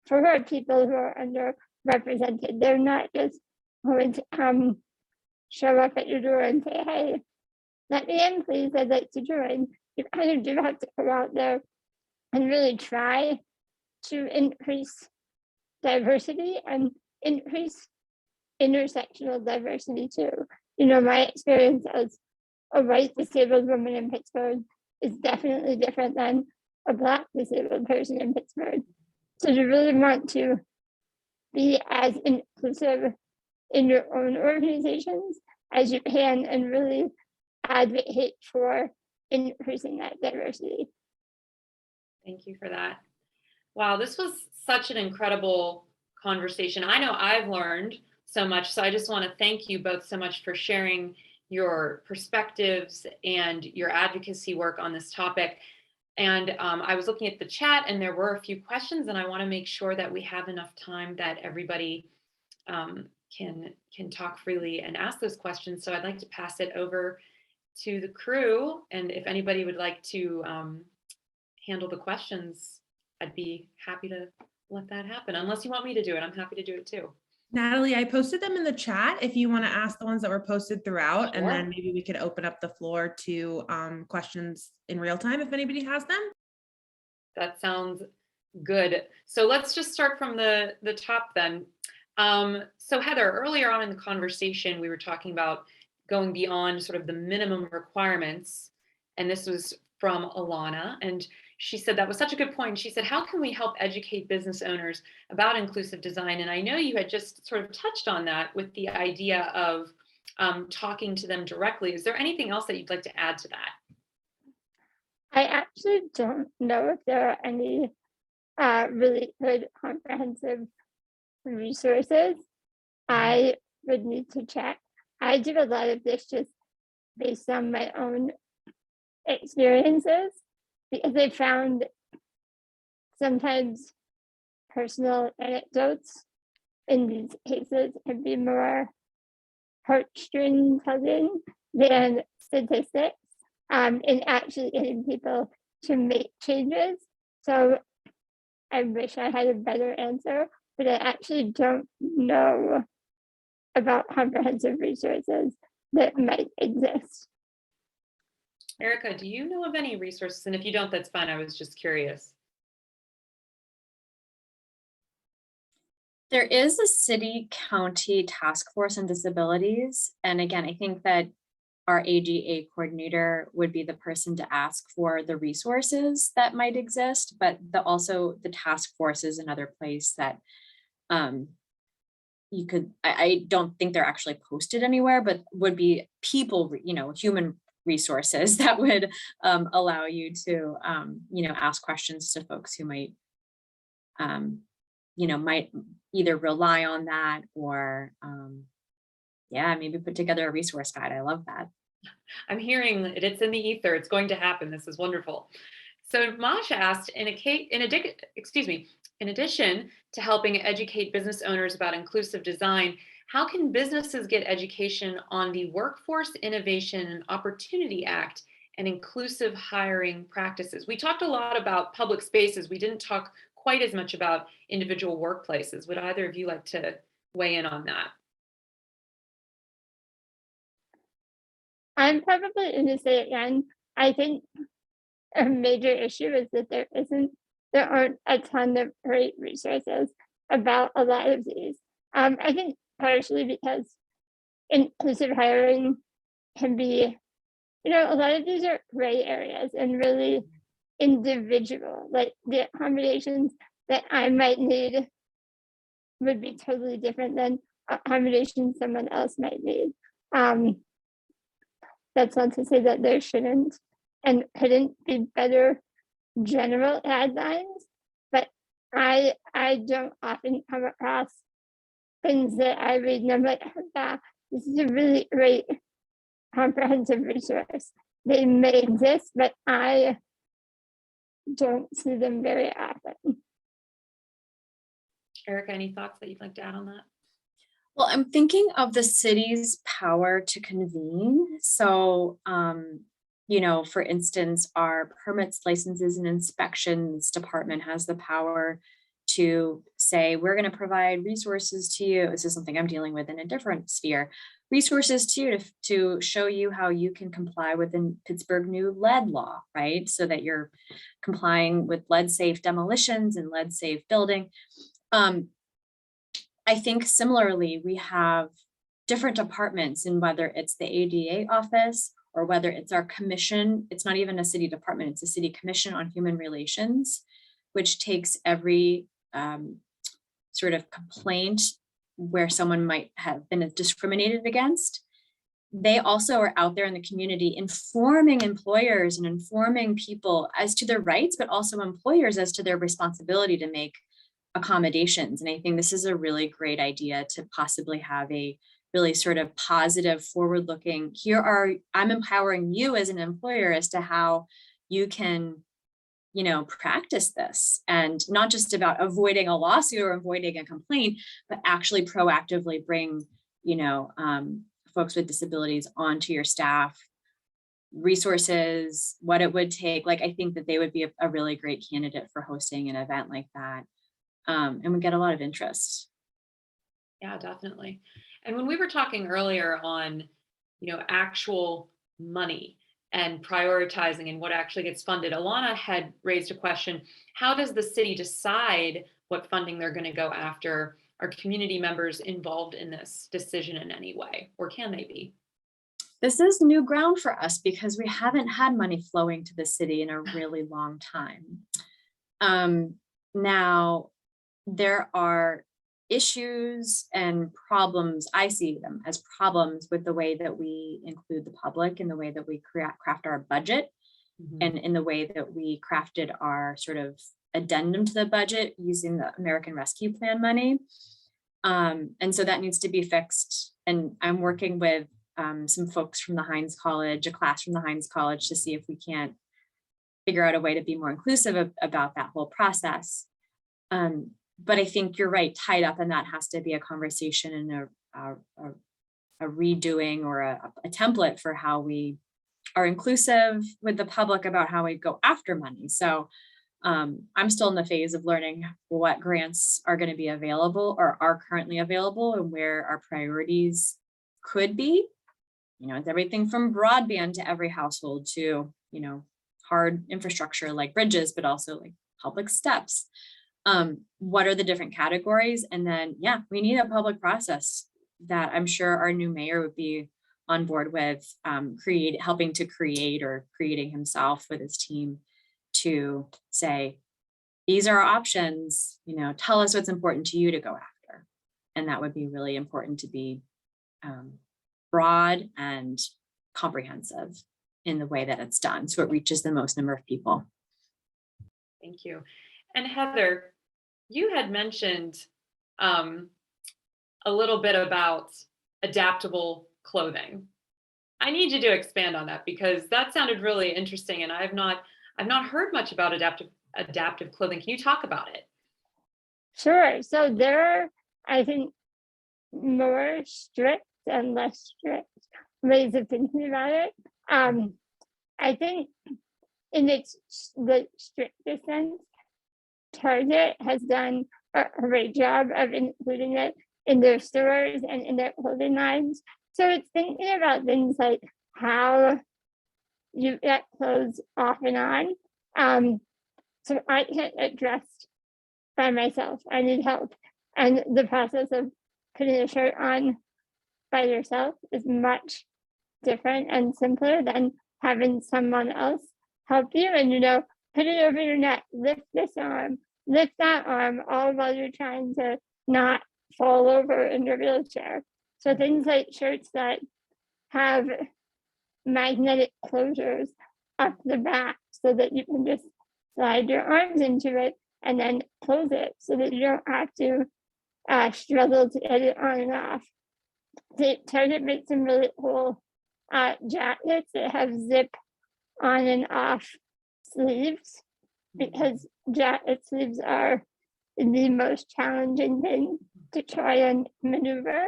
for people who are underrepresented. They're not just going to come show up at your door and say, hey, let me in, please. I'd like to join. You kind of do have to go out there and really try to increase diversity and increase intersectional diversity too. You know, my experience as a white disabled woman in Pittsburgh is definitely different than a Black disabled person in Pittsburgh. So you really want to be as inclusive in your own organizations as you can and really advocate for increasing that diversity. Thank you for that. Wow, this was such an incredible conversation. I know I've learned so much, so I just want to thank you both so much for sharing your perspectives and your advocacy work on this topic. And I was looking at the chat and there were a few questions, and I want to make sure that we have enough time that everybody can talk freely and ask those questions. So I'd like to pass it over to the crew, and if anybody would like to handle the questions, I'd be happy to let that happen. Unless you want me to do it, I'm happy to do it too. Natalie, I posted them in the chat if you want to ask the ones that were posted throughout, and Sure. then maybe we could open up the floor to questions in real time if anybody has them. That sounds good. So let's just start from the top then. So Heather, earlier on in the conversation, we were talking about going beyond sort of the minimum requirements. And this was from Alana. And she said that was such a good point. She said, how can we help educate business owners about inclusive design? And I know you had just sort of touched on that with the idea of talking to them directly. Is there anything else that you'd like to add to that? I actually don't know if there are any really good comprehensive resources. I would need to check. I do a lot of this just based on my own experiences, because I found sometimes personal anecdotes in these cases can be more heartstring tugging than statistics in actually getting people to make changes. So I wish I had a better answer, but I actually don't know about comprehensive resources that might exist. Erica, do you know of any resources? And if you don't, that's fine. I was just curious. There is a city-county task force on disabilities. And again, I think that our AGA coordinator would be the person to ask for the resources that might exist, but also the task force is another place that you could, I don't think they're actually posted anywhere, but would be people, human resources that would allow you to, ask questions to folks who might, might either rely on that or, maybe put together a resource guide. I love that. I'm hearing it, it's in the ether. It's going to happen. This is wonderful. So Masha asked, in addition to helping educate business owners about inclusive design, how can businesses get education on the Workforce Innovation and Opportunity Act and inclusive hiring practices? We talked a lot about public spaces. We didn't talk quite as much about individual workplaces. Would either of you like to weigh in on that? I'm probably going to say again, I think a major issue is that there aren't a ton of great resources about a lot of these. I think partially because inclusive hiring can be, a lot of these are gray areas and really individual, like the accommodations that I might need would be totally different than accommodations someone else might need. That's not to say that there shouldn't and couldn't be better general guidelines, but I don't often come across things that I read and I'm like, oh, yeah, this is a really great comprehensive resource. They may exist, but I don't see them very often. Erica, any thoughts that you'd like to add on that? Well, I'm thinking of the city's power to convene. So, you know, for instance, our permits, licenses, and inspections department has the power to say, we're going to provide resources to you. This is something I'm dealing with in a different sphere. Resources to you to show you how you can comply with the Pittsburgh new lead law, right? So that you're complying with lead safe demolitions and lead safe building. I think similarly, we have different departments, and whether it's the ADA office or whether it's our commission, it's not even a city department, it's a city commission on human relations, which takes every sort of complaint where someone might have been discriminated against. They also are out there in the community informing employers and informing people as to their rights, but also employers as to their responsibility to make accommodations. And I think this is a really great idea to possibly have a really sort of positive, forward-looking, I'm empowering you as an employer as to how you can, you know, practice this, and not just about avoiding a lawsuit or avoiding a complaint, but actually proactively bring, you know, folks with disabilities onto your staff, resources, what it would take. Like, I think that they would be a really great candidate for hosting an event like that. And we get a lot of interest. Yeah, definitely. And when we were talking earlier on, you know, actual money and prioritizing and what actually gets funded, Alana had raised a question: how does the city decide what funding they're going to go after? Are community members involved in this decision in any way, or can they be? This is new ground for us because we haven't had money flowing to the city in a really long time. Now, there are issues and problems. I see them as problems with the way that we include the public, in the way that we craft our budget, and in the way that we crafted our sort of addendum to the budget using the American Rescue Plan money. And so that needs to be fixed. And I'm working with some folks from the Heinz College, a class from the Heinz College, to see if we can't figure out a way to be more inclusive about that whole process. But I think you're right, tied up in that has to be a conversation and a redoing or a template for how we are inclusive with the public about how we go after money. So I'm still in the phase of learning what grants are going to be available or are currently available and where our priorities could be. You know, it's everything from broadband to every household to, you know, hard infrastructure like bridges, but also like public steps. What are the different categories? And then, yeah, we need a public process that I'm sure our new mayor would be on board with, helping to create or creating himself with his team to say, these are our options, you know, tell us what's important to you to go after. And that would be really important to be broad and comprehensive in the way that it's done, so it reaches the most number of people. Thank you. And Heather, you had mentioned a little bit about adaptable clothing. I need you to expand on that because that sounded really interesting, and I've not heard much about adaptive clothing. Can you talk about it? Sure. So there are, I think, more strict and less strict ways of thinking about it. I think in the strictest sense, Target has done a great job of including it in their stores and in their clothing lines. So it's thinking about things like how you get clothes off and on. So I can't get dressed by myself. I need help. And the process of putting a shirt on by yourself is much different and simpler than having someone else help you. And, you know, put it over your neck, lift this arm, lift that arm, all while you're trying to not fall over in your wheelchair. So things like shirts that have magnetic closures up the back so that you can just slide your arms into it and then close it so that you don't have to struggle to get it on and off. Target makes some really cool jackets that have zip on and off sleeves, because jacket sleeves are the most challenging thing to try and maneuver.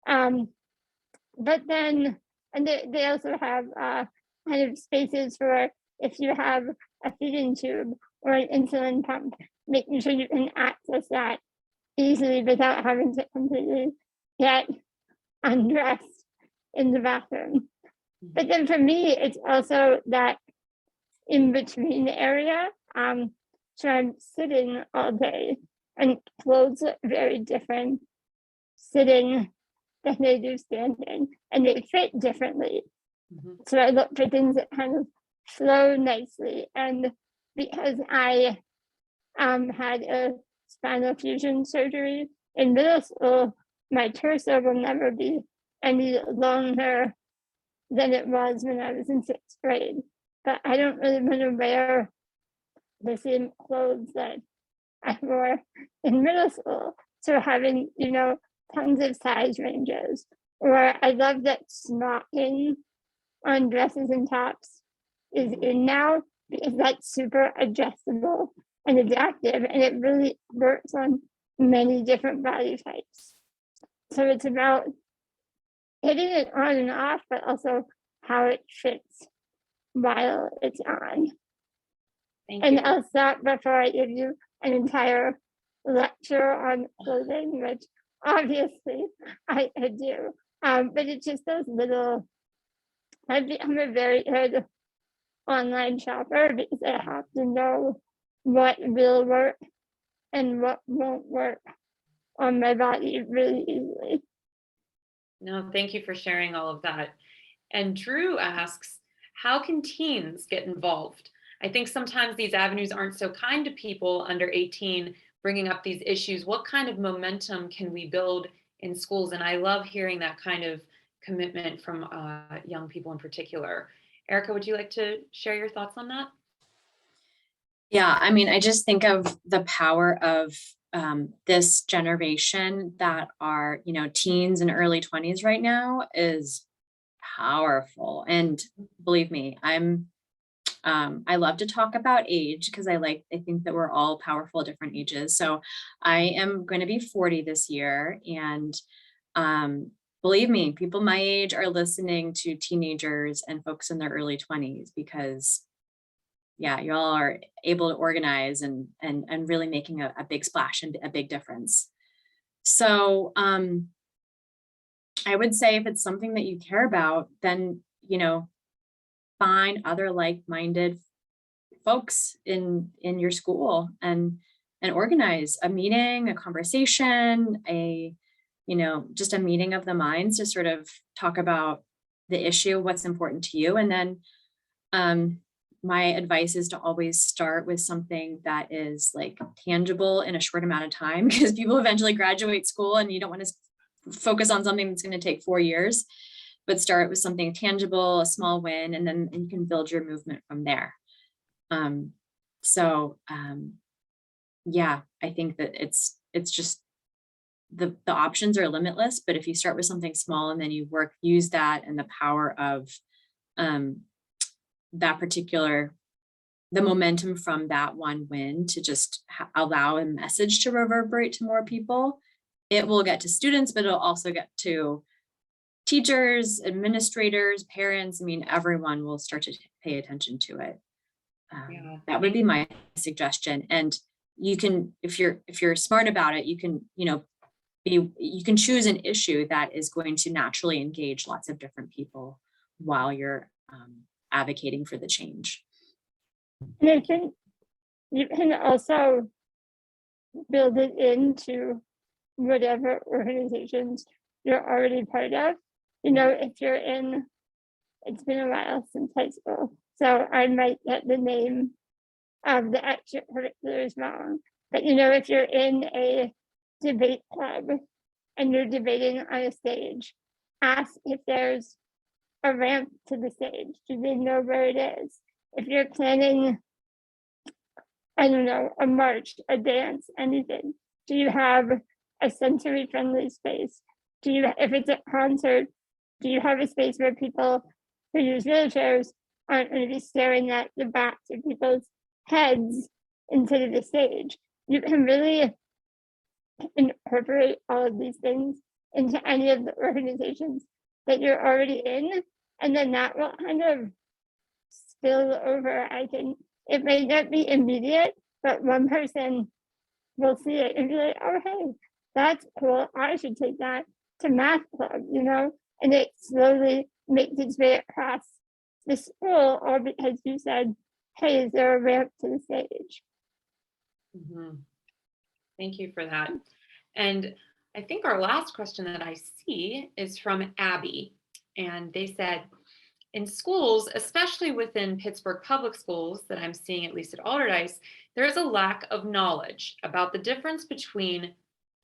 But then, and they also have kind of spaces for if you have a feeding tube or an insulin pump, making sure you can access that easily without having to completely get undressed in the bathroom. But then for me, it's also that in between area. So I'm sitting all day, and clothes look very different sitting than they do standing, and they fit differently. So I look for things that kind of flow nicely. And because I had a spinal fusion surgery in middle school, my torso will never be any longer than it was when I was in 6th grade. But I don't really want to wear the same clothes that I wore in middle school. So having, tons of size ranges. Or I love that smocking on dresses and tops is in now, because that's super adjustable and adaptive, and it really works on many different body types. So it's about hitting it on and off, but also how it fits while it's on. Thank And you. I'll stop before I give you an entire lecture on clothing, which obviously I do. But it's just those little, I've become a very good online shopper because I have to know what will work and what won't work on my body really easily. No, thank you for sharing all of that. And Drew asks, how can teens get involved? I think sometimes these avenues aren't so kind to people under 18 bringing up these issues. What kind of momentum can we build in schools? And I love hearing that kind of commitment from young people in particular. Erica, would you like to share your thoughts on that? Yeah, I mean, I just think of the power of this generation that are, teens and early 20s right now is powerful. And believe me, I love to talk about age because I think that we're all powerful at different ages. So I am going to be 40 this year. And believe me, people my age are listening to teenagers and folks in their early 20s because y'all are able to organize and really making a big splash and a big difference. So I would say if it's something that you care about, then, find other like-minded folks in your school and organize a meeting, a conversation, just a meeting of the minds to sort of talk about the issue, what's important to you. And then my advice is to always start with something that is like tangible in a short amount of time, because people eventually graduate school and you don't want to focus on something that's going to take 4 years, but start with something tangible, a small win, and then you can build your movement from there. I think that it's just the options are limitless, but if you start with something small and then you use that and the power of the momentum from that one win to just allow a message to reverberate to more people, it will get to students, but it'll also get to teachers, administrators, parents. I mean, everyone will start to pay attention to it. That would be my suggestion. And you can, if you're smart about it, you can, you can choose an issue that is going to naturally engage lots of different people while you're advocating for the change. And I think you can also build it into whatever organizations you're already part of. If you're in, it's been a while since high school, so I might get the name of the extracurriculars wrong. But if you're in a debate club and you're debating on a stage, ask if there's a ramp to the stage. Do they know where it is? If you're planning, I don't know, a march, a dance, anything, do you have a sensory friendly space? If it's a concert, do you have a space where people who use wheelchairs aren't going to be staring at the backs of people's heads instead of the stage. You can really incorporate all of these things into any of the organizations that you're already in, and then that will kind of spill over. I think it may not be immediate, but one person will see it and be like, oh, hey, that's cool. I should take that to math club, you know? And it slowly makes its way across the school, all because you said, hey, is there a ramp to the stage? Mhm. Thank you for that. And I think our last question that I see is from Abby. And they said, in schools, especially within Pittsburgh public schools that I'm seeing, at least at Allderdice, there is a lack of knowledge about the difference between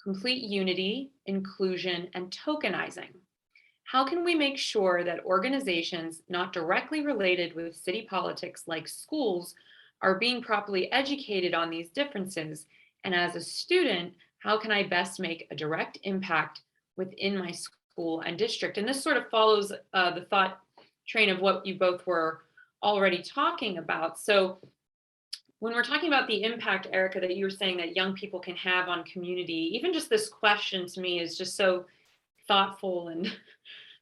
complete unity, inclusion, and tokenizing. How can we make sure that organizations not directly related with city politics like schools are being properly educated on these differences? And as a student, how can I best make a direct impact within my school and district? And this sort of follows the thought train of what you both were already talking about. So when we're talking about the impact, Erica, that you were saying that young people can have on community, even just this question to me is just so thoughtful and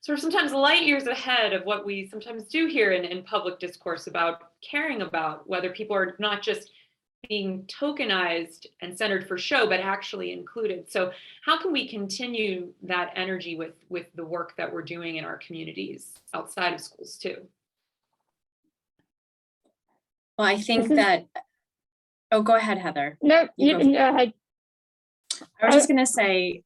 sort of sometimes light years ahead of what we sometimes do here in public discourse about caring about whether people are not just being tokenized and centered for show, but actually included. So how can we continue that energy with the work that we're doing in our communities outside of schools too? Well, I think that, oh, go ahead, Heather. No, you go can go ahead. I was just gonna say,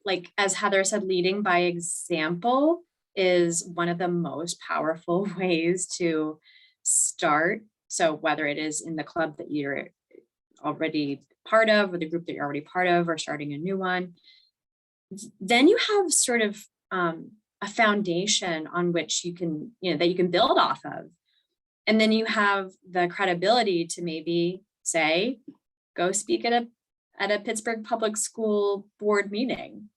like as Heather said, leading by example is one of the most powerful ways to start. So whether it is in the club that you're already part of, or the group that you're already part of, or starting a new one, then you have sort of a foundation on which you can, that you can build off of. And then you have the credibility to maybe say, go speak at a Pittsburgh Public School board meeting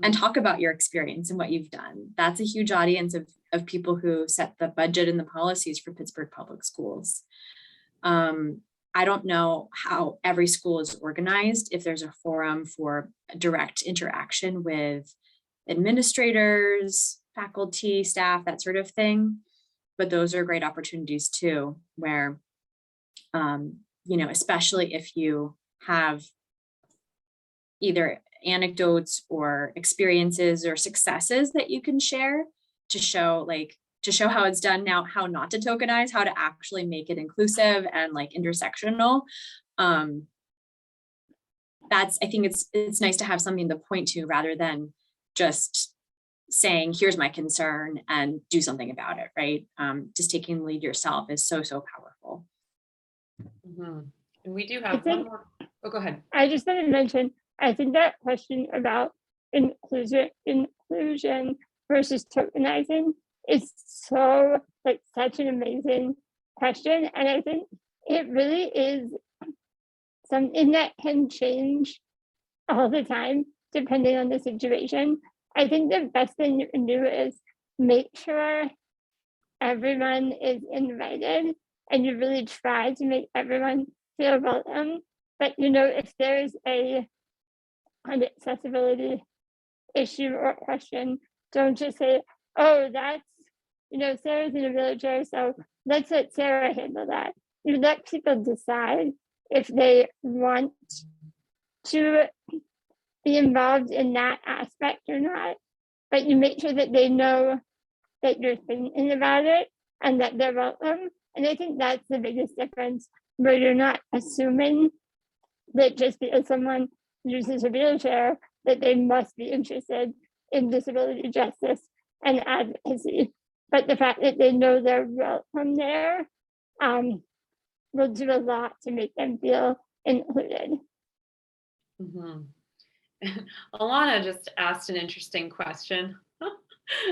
and talk about your experience and what you've done. That's a huge audience of people who set the budget and the policies for Pittsburgh Public Schools. I don't know how every school is organized, if there's a forum for direct interaction with administrators, faculty, staff, that sort of thing. But those are great opportunities too, where, especially if you have either anecdotes or experiences or successes that you can share to show how it's done now, how not to tokenize, how to actually make it inclusive and like intersectional. I think it's nice to have something to point to rather than just saying, here's my concern and do something about it, right? Just taking the lead yourself is so powerful. Mm-hmm. And we do have one more. Oh, go ahead. I just want to mention, I think that question about inclusion versus tokenizing is so such an amazing question. And I think it really is something that can change all the time, depending on the situation. I think the best thing you can do is make sure everyone is invited and you really try to make everyone feel welcome. But if there's an accessibility issue or question, don't just say, oh, that's, Sarah's in a wheelchair, so let's let Sarah handle that. You let people decide if they want to be involved in that aspect or not, but you make sure that they know that you're thinking about it and that they're welcome. And I think that's the biggest difference, where you're not assuming that just because someone uses a wheelchair, that they must be interested in disability justice and advocacy. But the fact that they know they're welcome there will do a lot to make them feel included. Mm-hmm. Alana just asked an interesting question.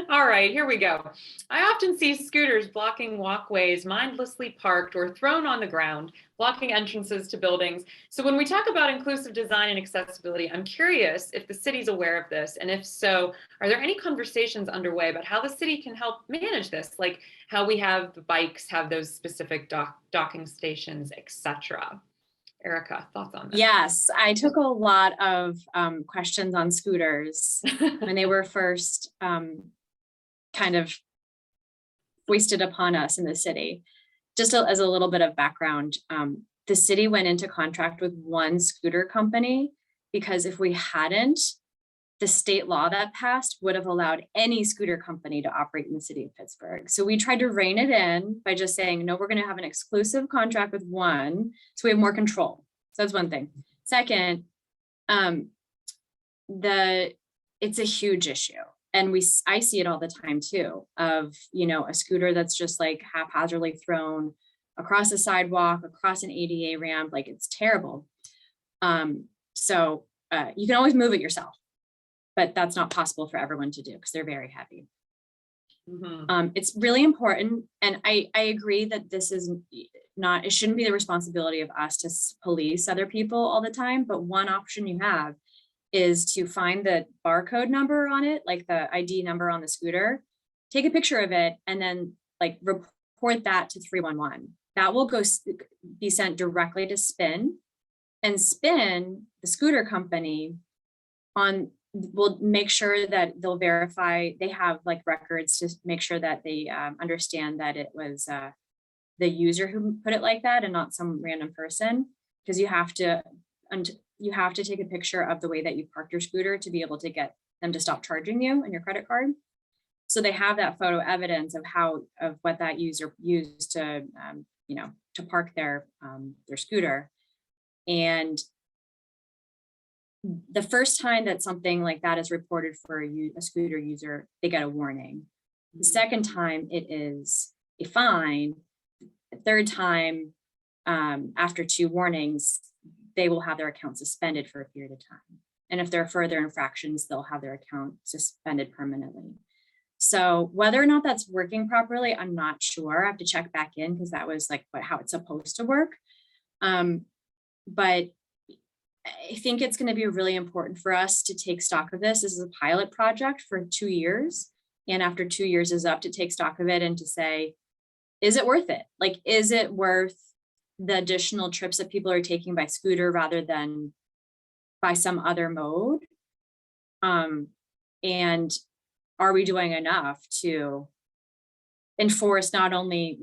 All right, here we go. I often see scooters blocking walkways, mindlessly parked or thrown on the ground, blocking entrances to buildings. So when we talk about inclusive design and accessibility, I'm curious if the city's aware of this, and if so, are there any conversations underway about how the city can help manage this, like how we have the bikes have those specific docking stations, etc. Erica, thoughts on this? Yes, I took a lot of questions on scooters when they were first kind of foisted upon us in the city. Just as a little bit of background, the city went into contract with one scooter company because if we hadn't, the state law that passed would have allowed any scooter company to operate in the city of Pittsburgh. So we tried to rein it in by just saying, no, we're going to have an exclusive contract with one, so we have more control. So that's one thing. Second, it's a huge issue. And I see it all the time too, of, a scooter that's just like haphazardly thrown across a sidewalk, across an ADA ramp, like it's terrible. So you can always move it yourself, but that's not possible for everyone to do because they're very heavy. Mm-hmm. It's really important. And I agree that this is it shouldn't be the responsibility of us to police other people all the time. But one option you have is to find the barcode number on it, like the ID number on the scooter, take a picture of it, and then like report that to 311. That will be sent directly to Spin, and Spin, the scooter company, will make sure that they'll verify, they have like records to make sure that they understand that it was the user who put it like that and not some random person, because you have to take a picture of the way that you parked your scooter to be able to get them to stop charging you and your credit card. So they have that photo evidence of what that user used to to park their scooter. And the first time that something like that is reported for a scooter user, they get a warning. The second time it is a fine. The third time, after 2 warnings, they will have their account suspended for a period of time. And if there are further infractions, they'll have their account suspended permanently. So whether or not that's working properly, I'm not sure. I have to check back in because that was like how it's supposed to work. But I think it's going to be really important for us to take stock of this. This is a pilot project for 2 years. And after 2 years is up, to take stock of it and to say, is it worth it? Like, is it worth the additional trips that people are taking by scooter rather than by some other mode? And are we doing enough to enforce not only,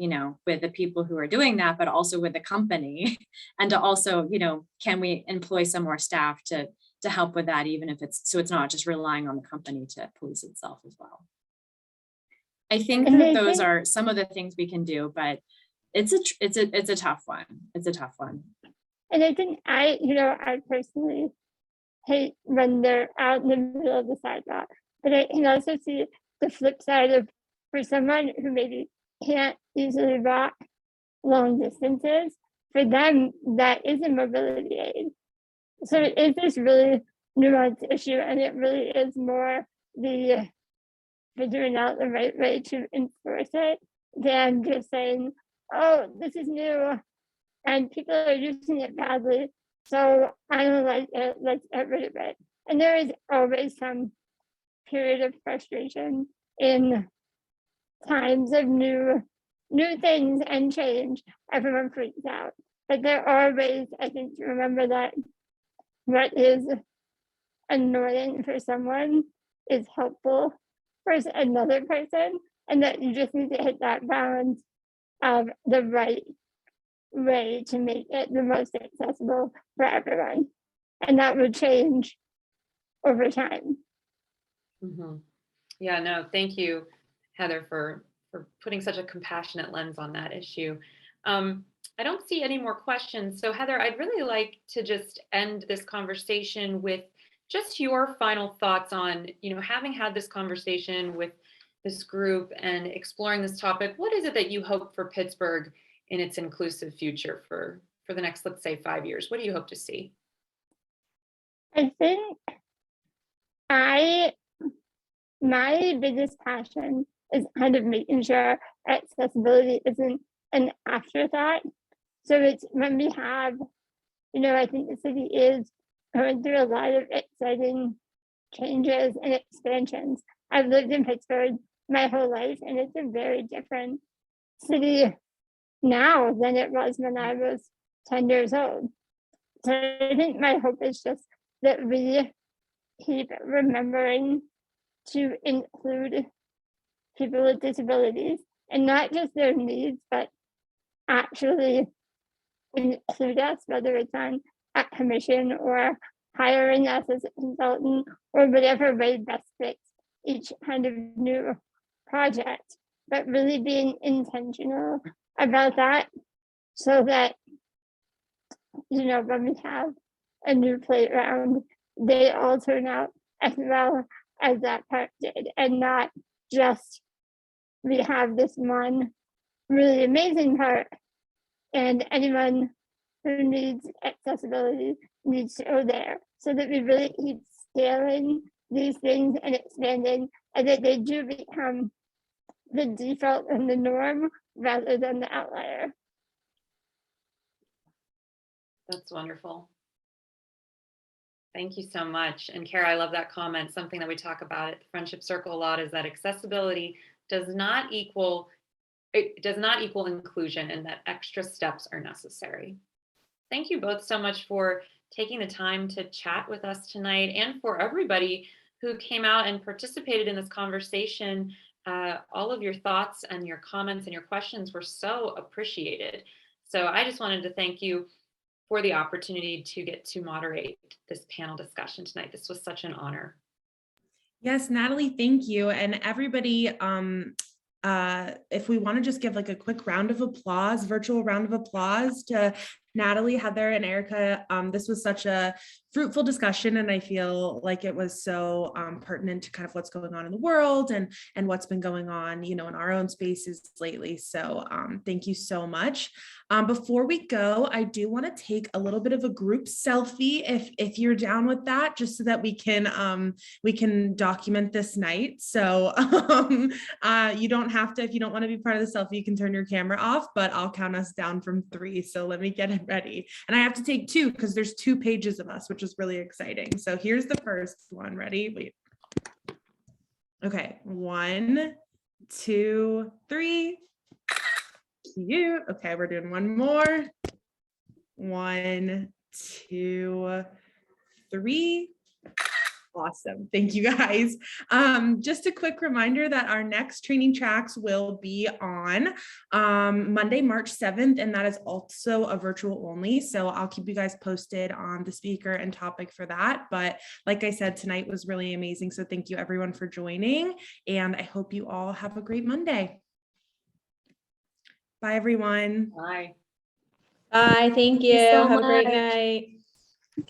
with the people who are doing that, but also with the company, and to also, can we employ some more staff to help with that, even if it's not just relying on the company to police itself as well. I think that those are some of the things we can do, but it's a tough one. It's a tough one. And I think I personally hate when they're out in the middle of the sidewalk, but I can also see the flip side of, for someone who maybe can't easily walk long distances, for them, that is a mobility aid. So it is this really nuanced issue, and it really is more the figuring out the right way to enforce it than just saying, oh, this is new and people are using it badly, so I don't like it, let's get rid of it. And there is always some period of frustration in times of new things and change. Everyone freaks out, but there are ways, I think, to remember that what is annoying for someone is helpful for another person, and that you just need to hit that balance of the right way to make it the most accessible for everyone, and that will change over time. Mm-hmm. Yeah, no, thank you, Heather, for putting such a compassionate lens on that issue. I don't see any more questions. So Heather, I'd really like to just end this conversation with just your final thoughts on, having had this conversation with this group and exploring this topic, what is it that you hope for Pittsburgh in its inclusive future for the next, let's say, 5 years? What do you hope to see? I think I my biggest passion is kind of making sure accessibility isn't an afterthought. So it's when we have, I think the city is going through a lot of exciting changes and expansions. I've lived in Pittsburgh my whole life, and it's a very different city now than it was when I was 10 years old. So I think my hope is just that we keep remembering to include people with disabilities, and not just their needs, but actually include us, whether it's on a commission or hiring us as a consultant or whatever way best fits each kind of new project, but really being intentional about that so that, when we have a new playground, they all turn out as well as that park did, and not just we have this one really amazing park and anyone who needs accessibility needs to go there, so that we really keep scaling these things and expanding, and that they do become the default and the norm rather than the outlier. That's wonderful. Thank you so much. And Kara, I love that comment. Something that we talk about at the Friendship Circle a lot is that accessibility does not equal inclusion, and that extra steps are necessary. Thank you both so much for taking the time to chat with us tonight, and for everybody who came out and participated in this conversation. All of your thoughts and your comments and your questions were so appreciated. So I just wanted to thank you for the opportunity to get to moderate this panel discussion tonight. This was such an honor. Yes, Natalie, thank you. And everybody, if we want to just give like a quick round of applause, virtual round of applause to Natalie, Heather, and Erica. This was such a fruitful discussion, and I feel like it was so pertinent to kind of what's going on in the world and what's been going on, in our own spaces lately. So thank you so much. Before we go, I do want to take a little bit of a group selfie, if you're down with that, just so that we can document this night. So you don't have to, if you don't want to be part of the selfie, you can turn your camera off, but I'll count us down from 3. So let me get it ready. And I have to take 2 because there's 2 pages of us, which is really exciting. So here's the first one. Ready? Wait. Okay. 1, 2, 3. Cute. Okay, we're doing one more. 1, 2, 3. Awesome. Thank you guys. Just a quick reminder that our next training tracks will be on Monday, March 7th, and that is also a virtual only. So I'll keep you guys posted on the speaker and topic for that. But like I said, tonight was really amazing. So thank you everyone for joining, and I hope you all have a great Monday. Bye, everyone. Bye. Bye. Thank you. so Have a great much. night.